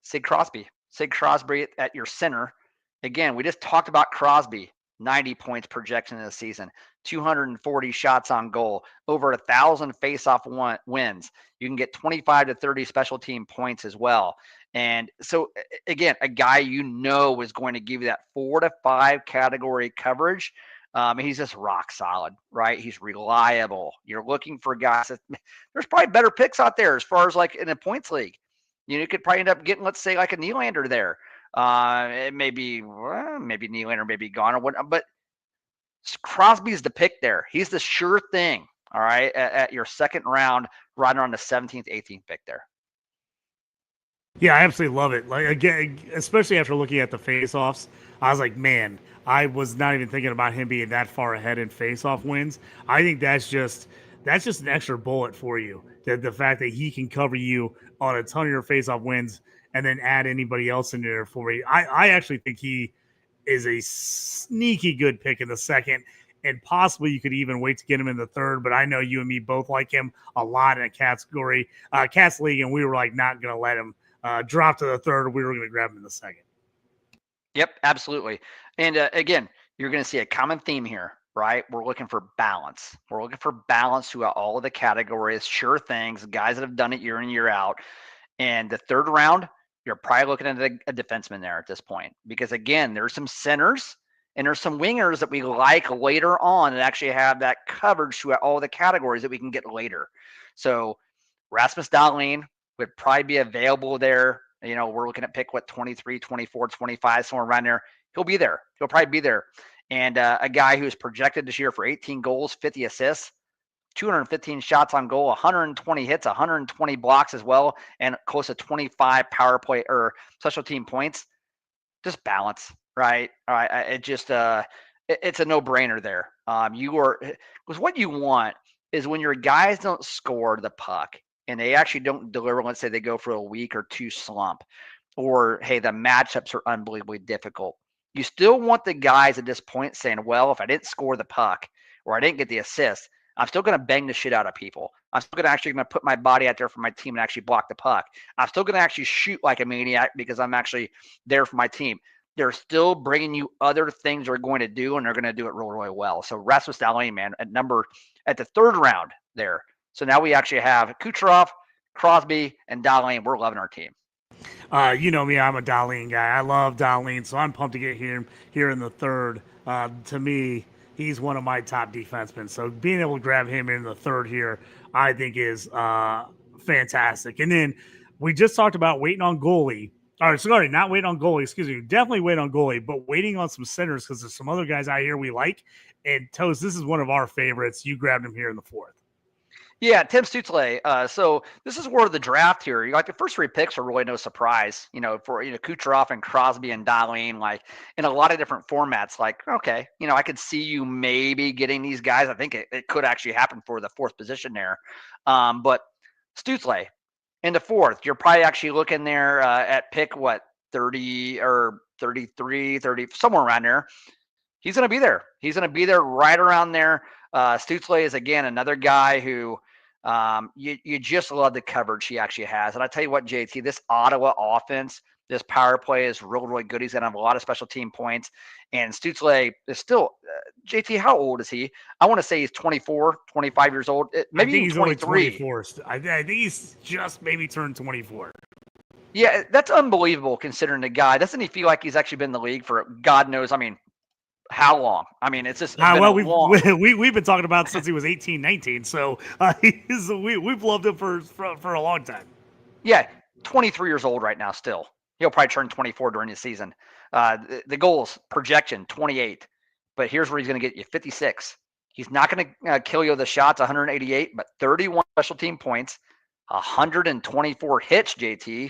S2: Sid Crosby at your center. Again, we just talked about Crosby, 90 points projection in the season, 240 shots on goal, over 1,000 face-off wins. You can get 25 to 30 special team points as well. And so, again, a guy you know is going to give you that 4 to 5 category coverage. He's just rock solid, right? He's reliable. You're looking for guys that there's probably better picks out there as far as like in a points league. You could probably end up getting, let's say, like a Nylander there. It may be Nylander may be gone or whatnot, but Crosby's the pick there. He's the sure thing. All right, at your second round, right around the 17th, 18th pick there.
S1: Yeah, I absolutely love it. Like again, especially after looking at the face-offs, I was like, man, I was not even thinking about him being that far ahead in face-off wins. I think that's just an extra bullet for you. That the fact that he can cover you on a ton of your face-off wins and then add anybody else in there for you. I actually think he is a sneaky good pick in the second. And possibly you could even wait to get him in the third, but I know you and me both like him a lot in a category, Cats League, and we were like not going to let him drop to the third. We were going to grab him in the second.
S2: Yep, absolutely. And again, you're going to see a common theme here, right? We're looking for balance. We're looking for balance throughout all of the categories, sure things, guys that have done it year in, year out. And the third round, you're probably looking at a defenseman there at this point. Because again, there's some centers and there's some wingers that we like later on that actually have that coverage throughout all the categories that we can get later. So Rasmus Dahlin would probably be available there. You know, we're looking at pick, 23, 24, 25, somewhere around there. He'll be there. He'll probably be there. And a guy who's projected this year for 18 goals, 50 assists, 215 shots on goal, 120 hits, 120 blocks as well, and close to 25 power play or special team points. Just balance, right? All right. It just it's a no-brainer there. Because what you want is when your guys don't score the puck and they actually don't deliver. Let's say they go for a week or two slump, or hey, the matchups are unbelievably difficult. You still want the guys at this point saying, well, if I didn't score the puck or I didn't get the assist, I'm still going to bang the shit out of people. I'm still going to put my body out there for my team and actually block the puck. I'm still going to actually shoot like a maniac because I'm actually there for my team. They're still bringing you other things they're going to do, and they're going to do it really, really well. So Rasmus Dahlin, man, at the third round there. So now we actually have Kucherov, Crosby, and Dahlin. We're loving our team.
S1: You know me, I'm a Dahlin guy. I love Dahlin, so I'm pumped to get him here in the third. To me, he's one of my top defensemen. So being able to grab him in the third here, I think is fantastic. And then we just talked about waiting on goalie. Or sorry, not waiting on goalie. Excuse me. Definitely waiting on goalie, but waiting on some centers because there's some other guys out here we like. And Toast, this is one of our favorites. You grabbed him here in the fourth.
S2: Yeah, Tim Stützle. So this is where the draft here. Like the first three picks are really no surprise. For Kucherov and Crosby and Dahlin, like in a lot of different formats. Like okay, I could see you maybe getting these guys. I think it could actually happen for the fourth position there. But Stützle in the fourth, you're probably actually looking there at pick 30 or 33, 30, somewhere around there. He's going to be there. He's going to be there right around there. Stützle is again another guy who you just love the coverage he actually has. And I tell you what, JT, this Ottawa offense, this power play is really, really good. He's going to have a lot of special team points. And Stützle is still, JT, how old is he? I want to say he's 24, 25 years old. Maybe
S1: he's
S2: 23.
S1: Only 24. I think he's just maybe turned 24.
S2: Yeah, that's unbelievable considering the guy. Doesn't he feel like he's actually been in the league for God knows, how long? It's just
S1: we've been talking about since he was 18, 19. So we've loved him for a long time.
S2: Yeah, 23 years old right now still. He'll probably turn 24 during the season. The goals projection 28, but here's where he's going to get you 56. He's not going to kill you with the shots 188, but 31 special team points, 124 hits, JT,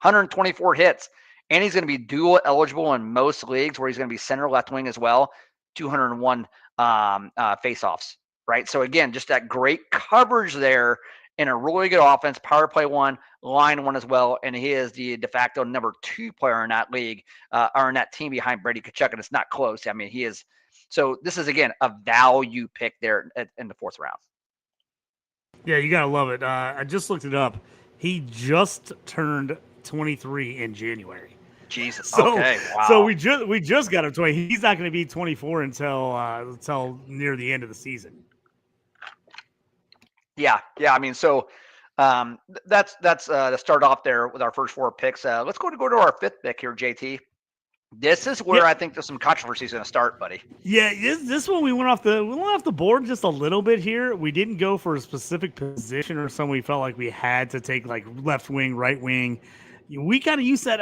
S2: 124 hits. And he's going to be dual eligible in most leagues where he's going to be center left wing as well. 201 faceoffs, right? So again, just that great coverage there in a really good offense, power play one, line one as well. And he is the de facto number 2 player in that league, or in that team behind Brady Tkachuk, and it's not close. He is. So this is again a value pick there in the fourth round.
S1: Yeah, you gotta love it. I just looked it up. He just turned 23 in January.
S2: Jesus.
S1: So,
S2: okay. Wow.
S1: So we just got him 20. He's not going to be 24 until near the end of the season.
S2: Yeah. So that's to start off there with our first 4 picks. Let's go to our fifth pick here, JT. This is where I think there's some controversy is going to start, buddy.
S1: Yeah, this one we went off the board just a little bit here. We didn't go for a specific position or something we felt like we had to take, like left wing, right wing. We kind of used that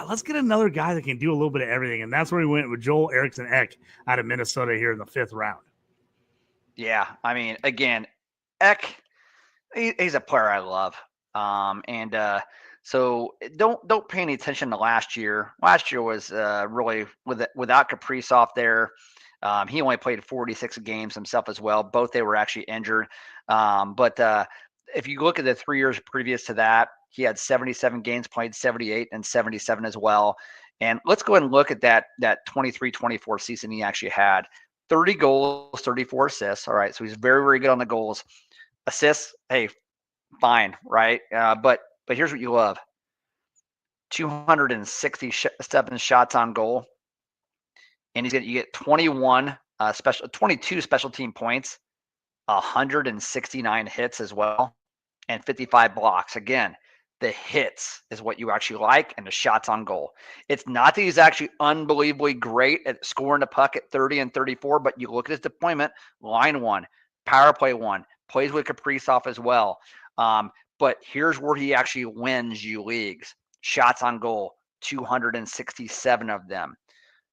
S1: let's get another guy that can do a little bit of everything, and that's where we went with Joel Eriksson Ek out of Minnesota here in the 5th round.
S2: Yeah, again, Eck, he's a player I love. So don't pay any attention to last year. Last year was really without Kaprizov there. He only played 46 games himself as well. Both they were actually injured. But if you look at the 3 years previous to that, he had 77 games played, 78 and 77 as well. And let's go ahead and look at that 23-24 season he actually had. 30 goals, 34 assists. All right, so he's very, very good on the goals. Assists, hey, fine, right? But here's what you love: 267 shots on goal, and you get 22 special team points, 169 hits as well, and 55 blocks. Again, the hits is what you actually like, and the shots on goal. It's not that he's actually unbelievably great at scoring the puck at 30 and 34, but you look at his deployment: line one, power play one, plays with Kaprizov as well. But here's where he actually wins you leagues: shots on goal, 267 of them.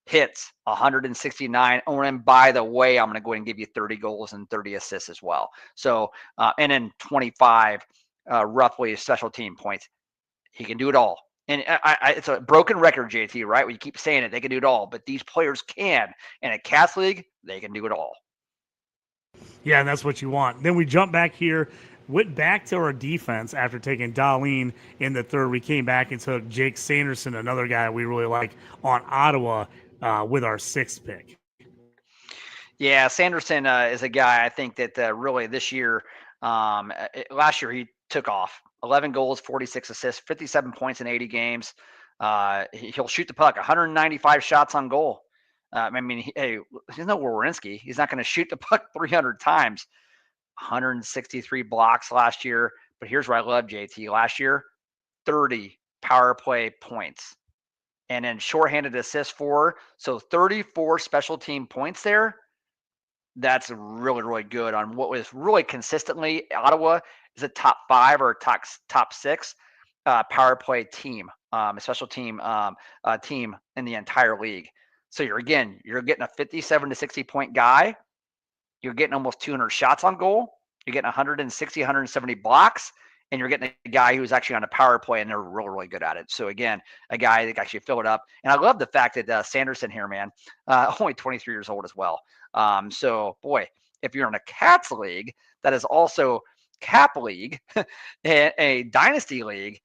S2: Hits, 169. Oh, and by the way, I'm going to go ahead and give you 30 goals and 30 assists as well. So, and then 25 roughly special team points. He can do it all. And it's a broken record, JT, right? We keep saying it. They can do it all, but these players can. In a Cats league, they can do it all.
S1: Yeah, and that's what you want. Then we jump back here, went back to our defense after taking Dahlin in the third. We came back and took Jake Sanderson, another guy we really like, on Ottawa with our sixth pick.
S2: Yeah, Sanderson is a guy I think that really this year, last year he took off. 11 goals, 46 assists, 57 points in 80 games. He'll shoot the puck, 195 shots on goal. Hey, he's no Werenski. He's not going to shoot the puck 300 times. 163 blocks last year. But here's what I love, JT. Last year, 30 power play points. And then shorthanded assists 4. So 34 special team points there. That's really, really good on what was really consistently Ottawa is a top 5 or top 6 power play team, a special team team in the entire league. So you're getting a 57 to 60 point guy. You're getting almost 200 shots on goal. You're getting 160, 170 blocks, and you're getting a guy who's actually on a power play, and they're really, really good at it. So again, a guy that can actually fill it up. And I love the fact that Sanderson here, man, only 23 years old as well. So boy, if you're in a Cats league that is also Cap League, a Dynasty league,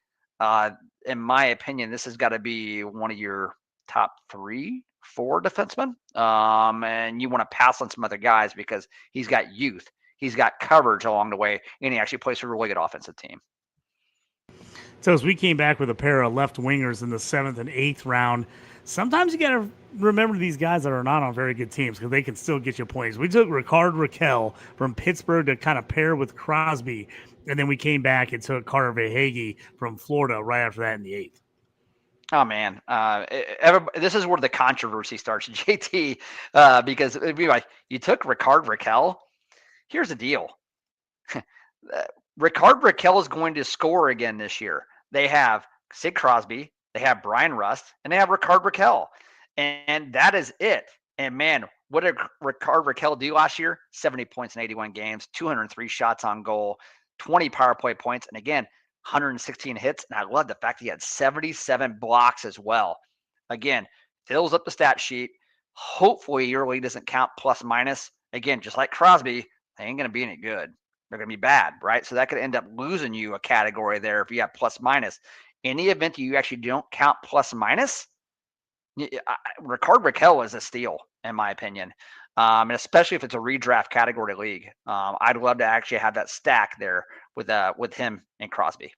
S2: in my opinion, this has got to be one of your top 3, 4 defensemen. And you want to pass on some other guys because he's got youth, he's got coverage along the way, and he actually plays for a really good offensive team.
S1: So as we came back with a pair of left wingers in the 7th and 8th round, sometimes you got to remember these guys that are not on very good teams because they can still get you points. We took Rickard Rakell from Pittsburgh to kind of pair with Crosby, and then we came back and took Carter Verhaeghe from Florida right after that in the 8th.
S2: Oh man, this is where the controversy starts, JT, because it'd be like, you took Rickard Rakell. Here's the deal: Rickard Rakell is going to score again this year. They have Sid Crosby, they have Bryan Rust, and they have Rickard Rakell, and that is it. And man, what did Rickard Rakell do last year? 70 points in 81 games, 203 shots on goal, 20 power play points, and again, 116 hits. And I love the fact that he had 77 blocks as well. Again, fills up the stat sheet. Hopefully your league doesn't count plus minus. Again, just like Crosby, they ain't going to be any good. They're going to be bad, right? So that could end up losing you a category there if you have plus minus. In the event that you actually don't count plus minus, Rickard Rakell is a steal, in my opinion, and especially if it's a redraft category league. I'd love to actually have that stack there with him and Crosby.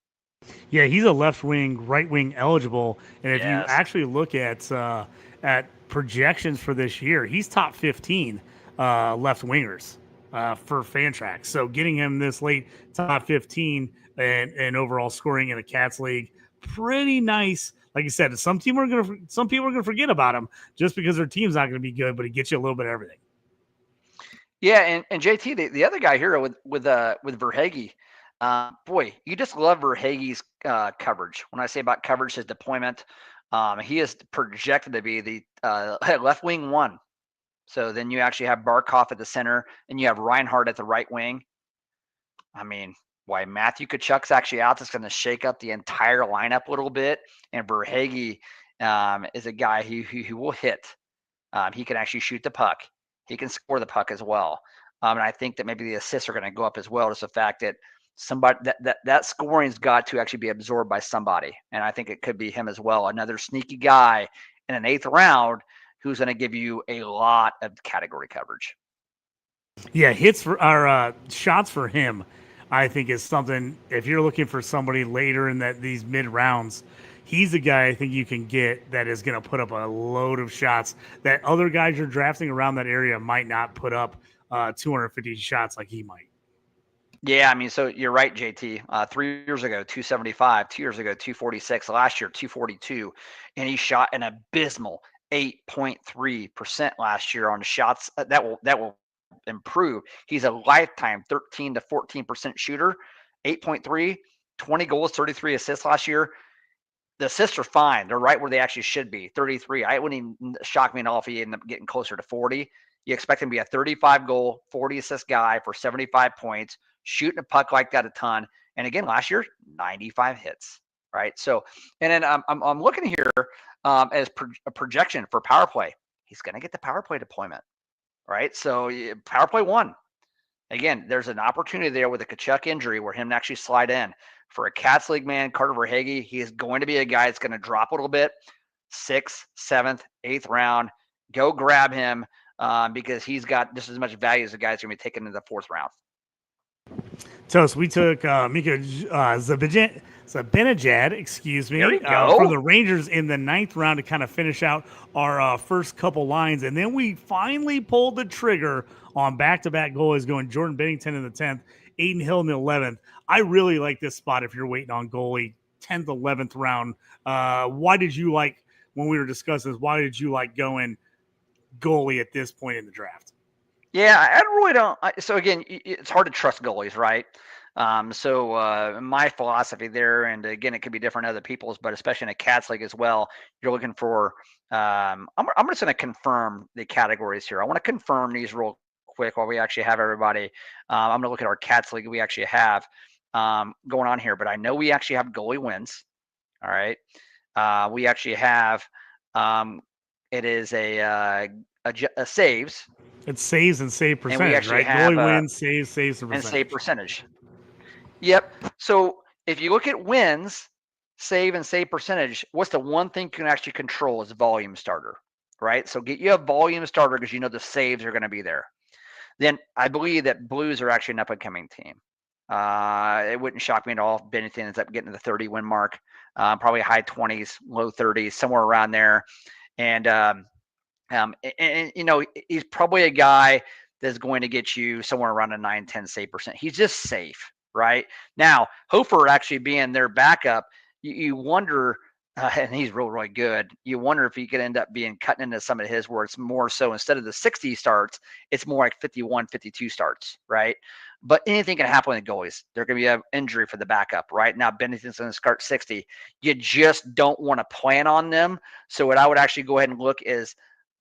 S1: Yeah, he's a left wing, right wing eligible, and if you
S2: Yes.
S1: actually look at projections for this year, he's top 15 left wingers for Fantrax. So getting him this late, top 15 and overall scoring in a Cats league, pretty nice. Like you said, some people are gonna forget about him just because their team's not gonna be good, but he gets you a little bit of everything.
S2: Yeah, and JT, the other guy here with Verhaeghe, boy, you just love Verhaeghe's coverage. When I say about coverage, his deployment, he is projected to be the left wing 1. So then you actually have Barkov at the center, and you have Reinhardt at the right wing. I mean, why Matthew Kachuk's actually out, that's going to shake up the entire lineup a little bit. And Verhage is a guy who will hit. He can actually shoot the puck. He can score the puck as well. And I think that maybe the assists are going to go up as well. Just the fact that somebody that scoring's got to actually be absorbed by somebody, and I think it could be him as well. Another sneaky guy in an 8th round who's going to give you a lot of category coverage.
S1: Yeah, hits for our shots for him, I think is something. If you're looking for somebody later in these mid rounds, he's a guy I think you can get that is going to put up a load of shots that other guys you're drafting around that area might not put up 250 shots like he might.
S2: Yeah, I mean, so you're right, JT. 3 years ago, 275. 2 years ago, 246. Last year, 242, and he shot an abysmal 8.3% last year on shots. That will improve. He's a lifetime 13 to 14% shooter. 8.3, 20 goals, 33 assists last year. The assists are fine. They're right where they actually should be. 33. I wouldn't even shock me at all if he ended up getting closer to 40. You expect him to be a 35 goal, 40 assist guy for 75 points, shooting a puck like that a ton. And again, last year, 95 hits. Right. So, and then I'm looking here as a projection for power play. He's going to get the power play deployment. Right. So power play 1. Again, there's an opportunity there with a Kachuk injury where him to actually slide in. For a Cats League man, Carter Verhage, he is going to be a guy that's going to drop a little bit. 6th, 7th, 8th round. Go grab him because he's got just as much value as the guy's going to be taken in the 4th round.
S1: So we took Mika Zibanejad, excuse me,
S2: There you go.
S1: from the Rangers in the 9th round to kind of finish out our first couple lines. And then we finally pulled the trigger on back-to-back goalies going Jordan Bennington in the 10th, Aiden Hill in the 11th. I really like this spot if you're waiting on goalie, 10th, 11th round. Why did you like, when we were discussing this, why did you like going goalie at this point in the draft?
S2: Yeah, I really don't. So again, it's hard to trust goalies, right? So my philosophy there, and again, it could be different other people's, but especially in a Cats League as well, you're looking for. I'm just going to confirm the categories here. I want to confirm these real quick while we actually have everybody. I'm going to look at our Cats League we actually have going on here, but I know we actually have goalie wins. All right, we actually have. It is a saves.
S1: It's saves and save percentage,
S2: and we actually
S1: right?
S2: have
S1: Goalie wins, saves, and percentage.
S2: And save percentage. Yep. So if you look at wins, save, and save percentage, what's the one thing you can actually control is volume starter, right? So get you a volume starter because you know the saves are going to be there. Then I believe that Blues are actually an up-and-coming team. It wouldn't shock me at all if Bennington ends up getting to the 30 win mark, probably high 20s, low 30s, somewhere around there. And you know, he's probably a guy that's going to get you somewhere around a 9-10 save percent. He's just safe, right? Now, Hofer actually being their backup, you wonder, and he's really good. You wonder if he could end up being cutting into some of his where it's more so instead of the 60 starts, it's more like 51, 52 starts, right? But anything can happen with the goalies. There can be an injury for the backup, right? Now, Bennington's going to start 60. You just don't want to plan on them. So what I would actually go ahead and look is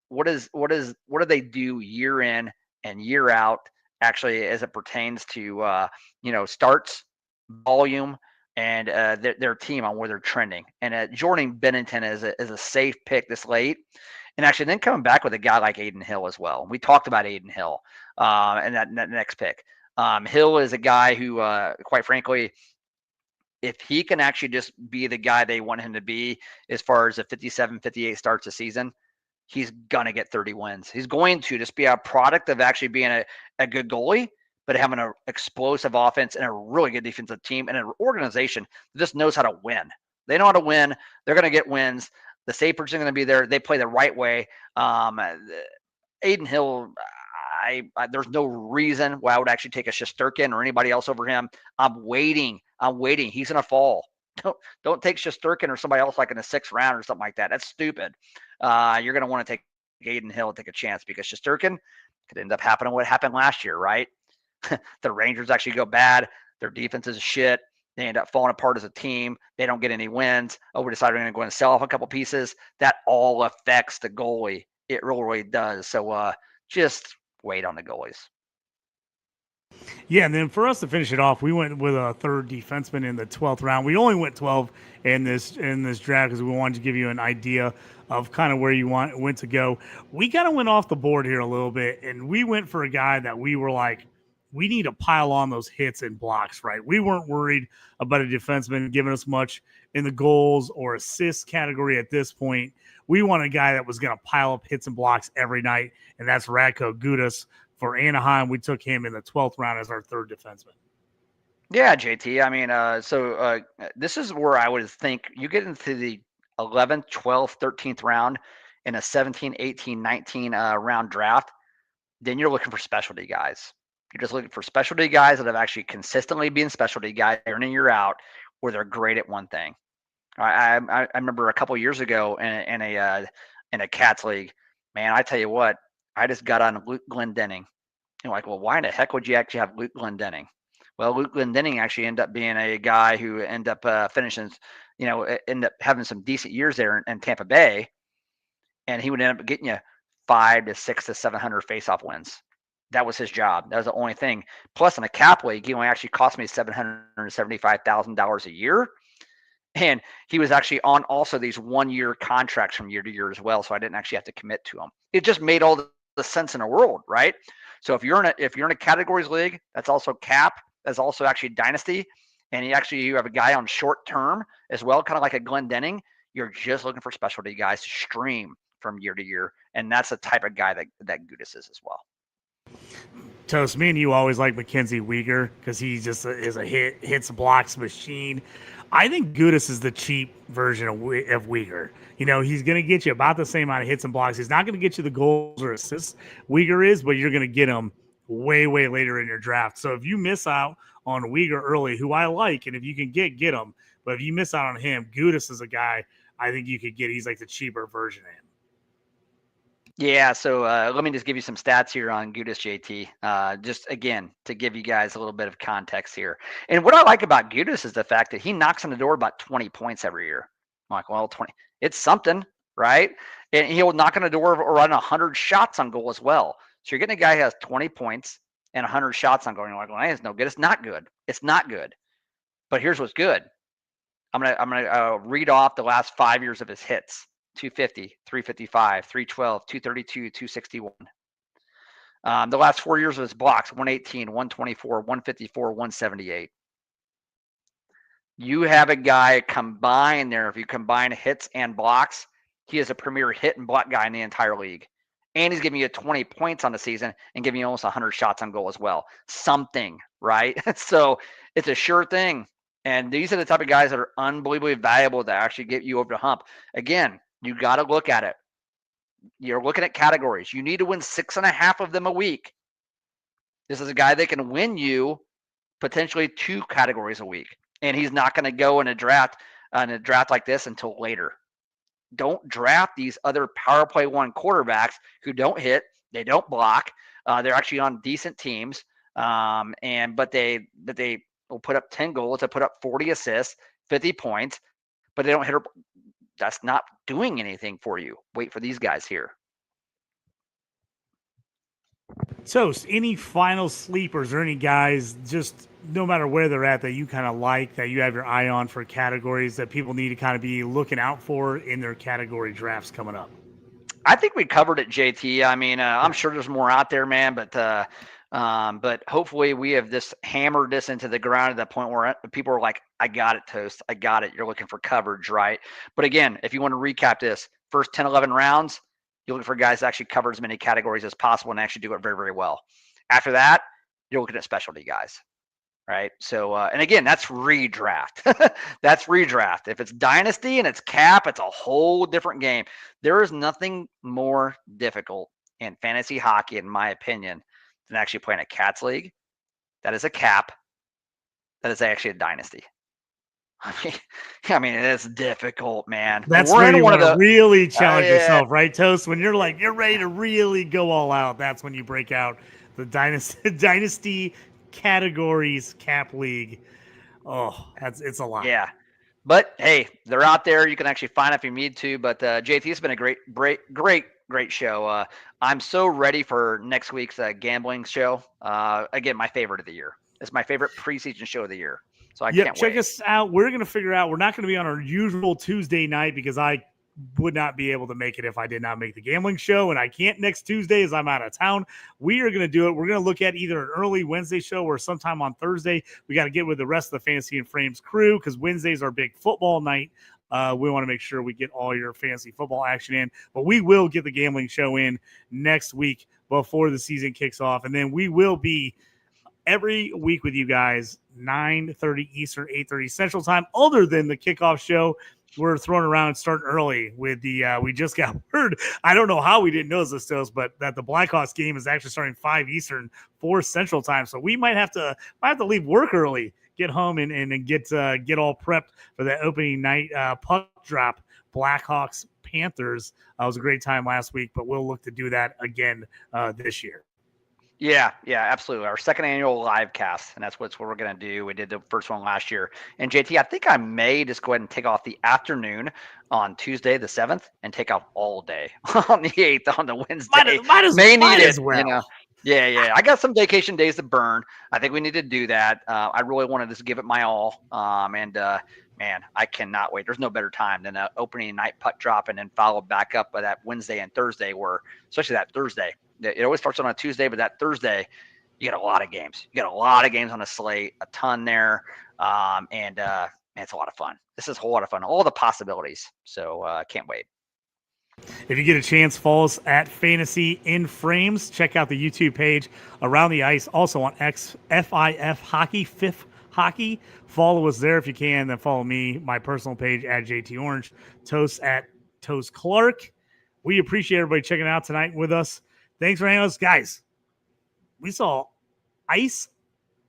S2: what do they do year in and year out actually as it pertains to starts, volume, and their team on where they're trending. And Jordan Bennington is a safe pick this late. And actually then coming back with a guy like Aiden Hill as well. We talked about Aiden Hill and that next pick. Hill is a guy who, quite frankly, if he can actually just be the guy they want him to be as far as the 57, 58 starts a season, he's going to get 30 wins. He's going to just be a product of actually being a good goalie, but having an explosive offense and a really good defensive team and an organization that just knows how to win. They know how to win. They're going to get wins. The save percentage is going to be there. They play the right way. Aiden Hill, there's no reason why I would actually take a Shesterkin or anybody else over him. I'm waiting. He's going to fall. Don't take Shesterkin or somebody else like in the 6th round or something like that. That's stupid. You're going to want to take Aiden Hill and take a chance because Shesterkin could end up happening what happened last year, right? The Rangers actually go bad. Their defense is shit. They end up falling apart as a team. They don't get any wins. Oh, we decided we're going to go and sell off a couple pieces. That all affects the goalie. It really does. So just wait on the goalies.
S1: Yeah, and then for us to finish it off, we went with a third defenseman in the 12th round. We only went 12 in this draft because we wanted to give you an idea of kind of where you went to go. We kind of went off the board here a little bit, and we went for a guy that we were like, we need to pile on those hits and blocks, right? We weren't worried about a defenseman giving us much in the goals or assists category at this point. We want a guy that was going to pile up hits and blocks every night, and that's Radko Gudas. For Anaheim, we took him in the 12th round as our third defenseman.
S2: Yeah, JT. I mean, this is where I would think you get into the 11th, 12th, 13th round in a 17, 18, 19 round draft. Then you're looking for specialty guys. You're just looking for specialty guys that have actually consistently been specialty guys year in and year out, where they're great at one thing. I remember a couple years ago in a Cats league, man. I tell you what, I just got on Luke Glendening. You're like, well, why in the heck would you actually have Luke Glendening? Well, Luke Glendening actually ended up being a guy who ended up finishing, ended up having some decent years there in Tampa Bay, and he would end up getting you 5 to 6 to 700 faceoff wins. That was his job. That was the only thing. Plus, in a cap league, he only actually cost me $775,000 a year. And he was actually on also these 1-year contracts from year to year as well. So I didn't actually have to commit to him. It just made all the sense in the world, right? So if you're in a categories league, that's also cap, that's also actually dynasty, and you have a guy on short term as well, kind of like a Glendening. You're just looking for specialty guys to stream from year to year, and that's the type of guy that Gudas is as well.
S1: Toast, me and you always like Mackenzie Weegar because he just is a hits blocks machine. I think Gudas is the cheap version of Weegar. He's going to get you about the same amount of hits and blocks. He's not going to get you the goals or assists Weegar is, but you're going to get him way, way later in your draft. So if you miss out on Weegar early, who I like, and if you can get him, but if you miss out on him, Gudas is a guy I think you could get. He's like the cheaper version of him.
S2: Yeah, so let me just give you some stats here on Gudas, JT. Just again to give you guys a little bit of context here. And what I like about Gudas is the fact that he knocks on the door about 20 points every year. I'm like, well, 20, it's something, right? And he'll knock on the door around 100 shots on goal as well. So you're getting a guy who has 20 points and 100 shots on goal. You're like, well, it's no good. It's not good. It's not good. But here's what's good. I'm gonna read off the last 5 years of his hits. 250, 355, 312, 232, 261. The last 4 years of his blocks, 118, 124, 154, 178. You have a guy combined there. If you combine hits and blocks, he is a premier hit and block guy in the entire league. And he's giving you 20 points on the season and giving you almost 100 shots on goal as well. Something, right? So it's a sure thing. And these are the type of guys that are unbelievably valuable to actually get you over the hump. Again, you got to look at it. You're looking at categories. You need to win 6.5 of them a week. This is a guy that can win you potentially 2 categories a week. And he's not going to go in a draft like this until later. Don't draft these other power play 1 quarterbacks who don't hit, they don't block. They're actually on decent teams. But they will put up 10 goals, they put up 40 assists, 50 points, but they don't hit. That's not doing anything for you. Wait for these guys here.
S1: Toast, any final sleepers or any guys, just no matter where they're at, that you kind of like, that you have your eye on for categories that people need to kind of be looking out for in their category drafts coming up?
S2: I think we covered it, JT. I mean, I'm sure there's more out there, man, but hopefully we have hammered this into the ground at that point where people are like, I got it, Toast. I got it. You're looking for coverage, right? But again, if you want to recap this, first 10, 11 rounds, you're looking for guys to actually cover as many categories as possible and actually do it very, very well. After that, you're looking at specialty guys, right? So, and again, that's redraft. That's redraft. If it's dynasty and it's cap, it's a whole different game. There is nothing more difficult in fantasy hockey, in my opinion, than actually playing a Cats league. That is a cap. That is actually a dynasty. I mean, it's difficult, man.
S1: That's where you want to really challenge yourself, right, Toast? When you're ready to really go all out, that's when you break out the dynasty categories cap league. Oh, it's a lot.
S2: Yeah. But hey, they're out there. You can actually find them if you need to. But JT, it's been a great great show. I'm so ready for next week's gambling show. Again, my favorite of the year. It's my favorite preseason show of the year. So I can't
S1: check
S2: wait.
S1: us out. We're going to figure out, we're not going to be on our usual Tuesday night because I would not be able to make it if I did not make the gambling show, and I can't next Tuesday as I'm out of town. We are going to do it. We're going to look at either an early Wednesday show or sometime on Thursday. We got to get with the rest of the Fantasy and Frames crew because Wednesday's our big football night. We want to make sure we get all your fantasy football action in, but we will get the gambling show in next week before the season kicks off, and then we will be every week with you guys, 9:30 Eastern, 8:30 Central Time, other than the kickoff show. We're throwing around starting early with the we just got word. I don't know how we didn't notice this, Stills, but that the Blackhawks game is actually starting 5 Eastern, 4 Central Time. So we might have to leave work early, get home and get all prepped for that opening night puck drop. Blackhawks Panthers. It was a great time last week, but we'll look to do that again this year.
S2: Yeah, absolutely. Our second annual live cast, and that's what we're going to do. We did the first one last year. And JT, I think I may just go ahead and take off the afternoon on Tuesday the 7th and take off all day on the 8th on the Wednesday.
S1: Might as well.
S2: You know? Yeah. I got some vacation days to burn. I think we need to do that. I really wanted to just give it my all. Man, I cannot wait. There's no better time than an opening night putt drop and then followed back up by that Wednesday and Thursday, where especially that Thursday. It always starts on a Tuesday, but that Thursday, you got a lot of games. You got a lot of games on the slate, a ton there. And it's a lot of fun. This is a whole lot of fun. All the possibilities. So can't wait.
S1: If you get a chance, follow us at Fantasy in Frames. Check out the YouTube page Around the Ice. Also on FIF Hockey, Fifth Hockey. Follow us there if you can. Then follow me, my personal page at JT Orange, Toast at Toast Clark. We appreciate everybody checking out tonight with us. Thanks for hanging with us, guys. We saw ice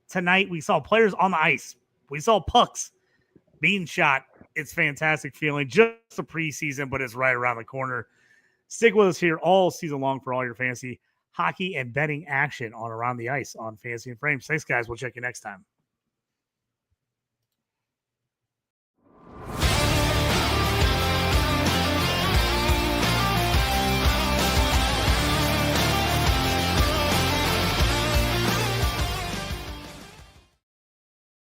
S1: tonight. We saw players on the ice. We saw pucks being shot. It's a fantastic feeling. Just a preseason, but it's right around the corner. Stick with us here all season long for all your fantasy hockey and betting action on Around the Ice on Fantasy and Frames. Thanks, guys. We'll check you next time.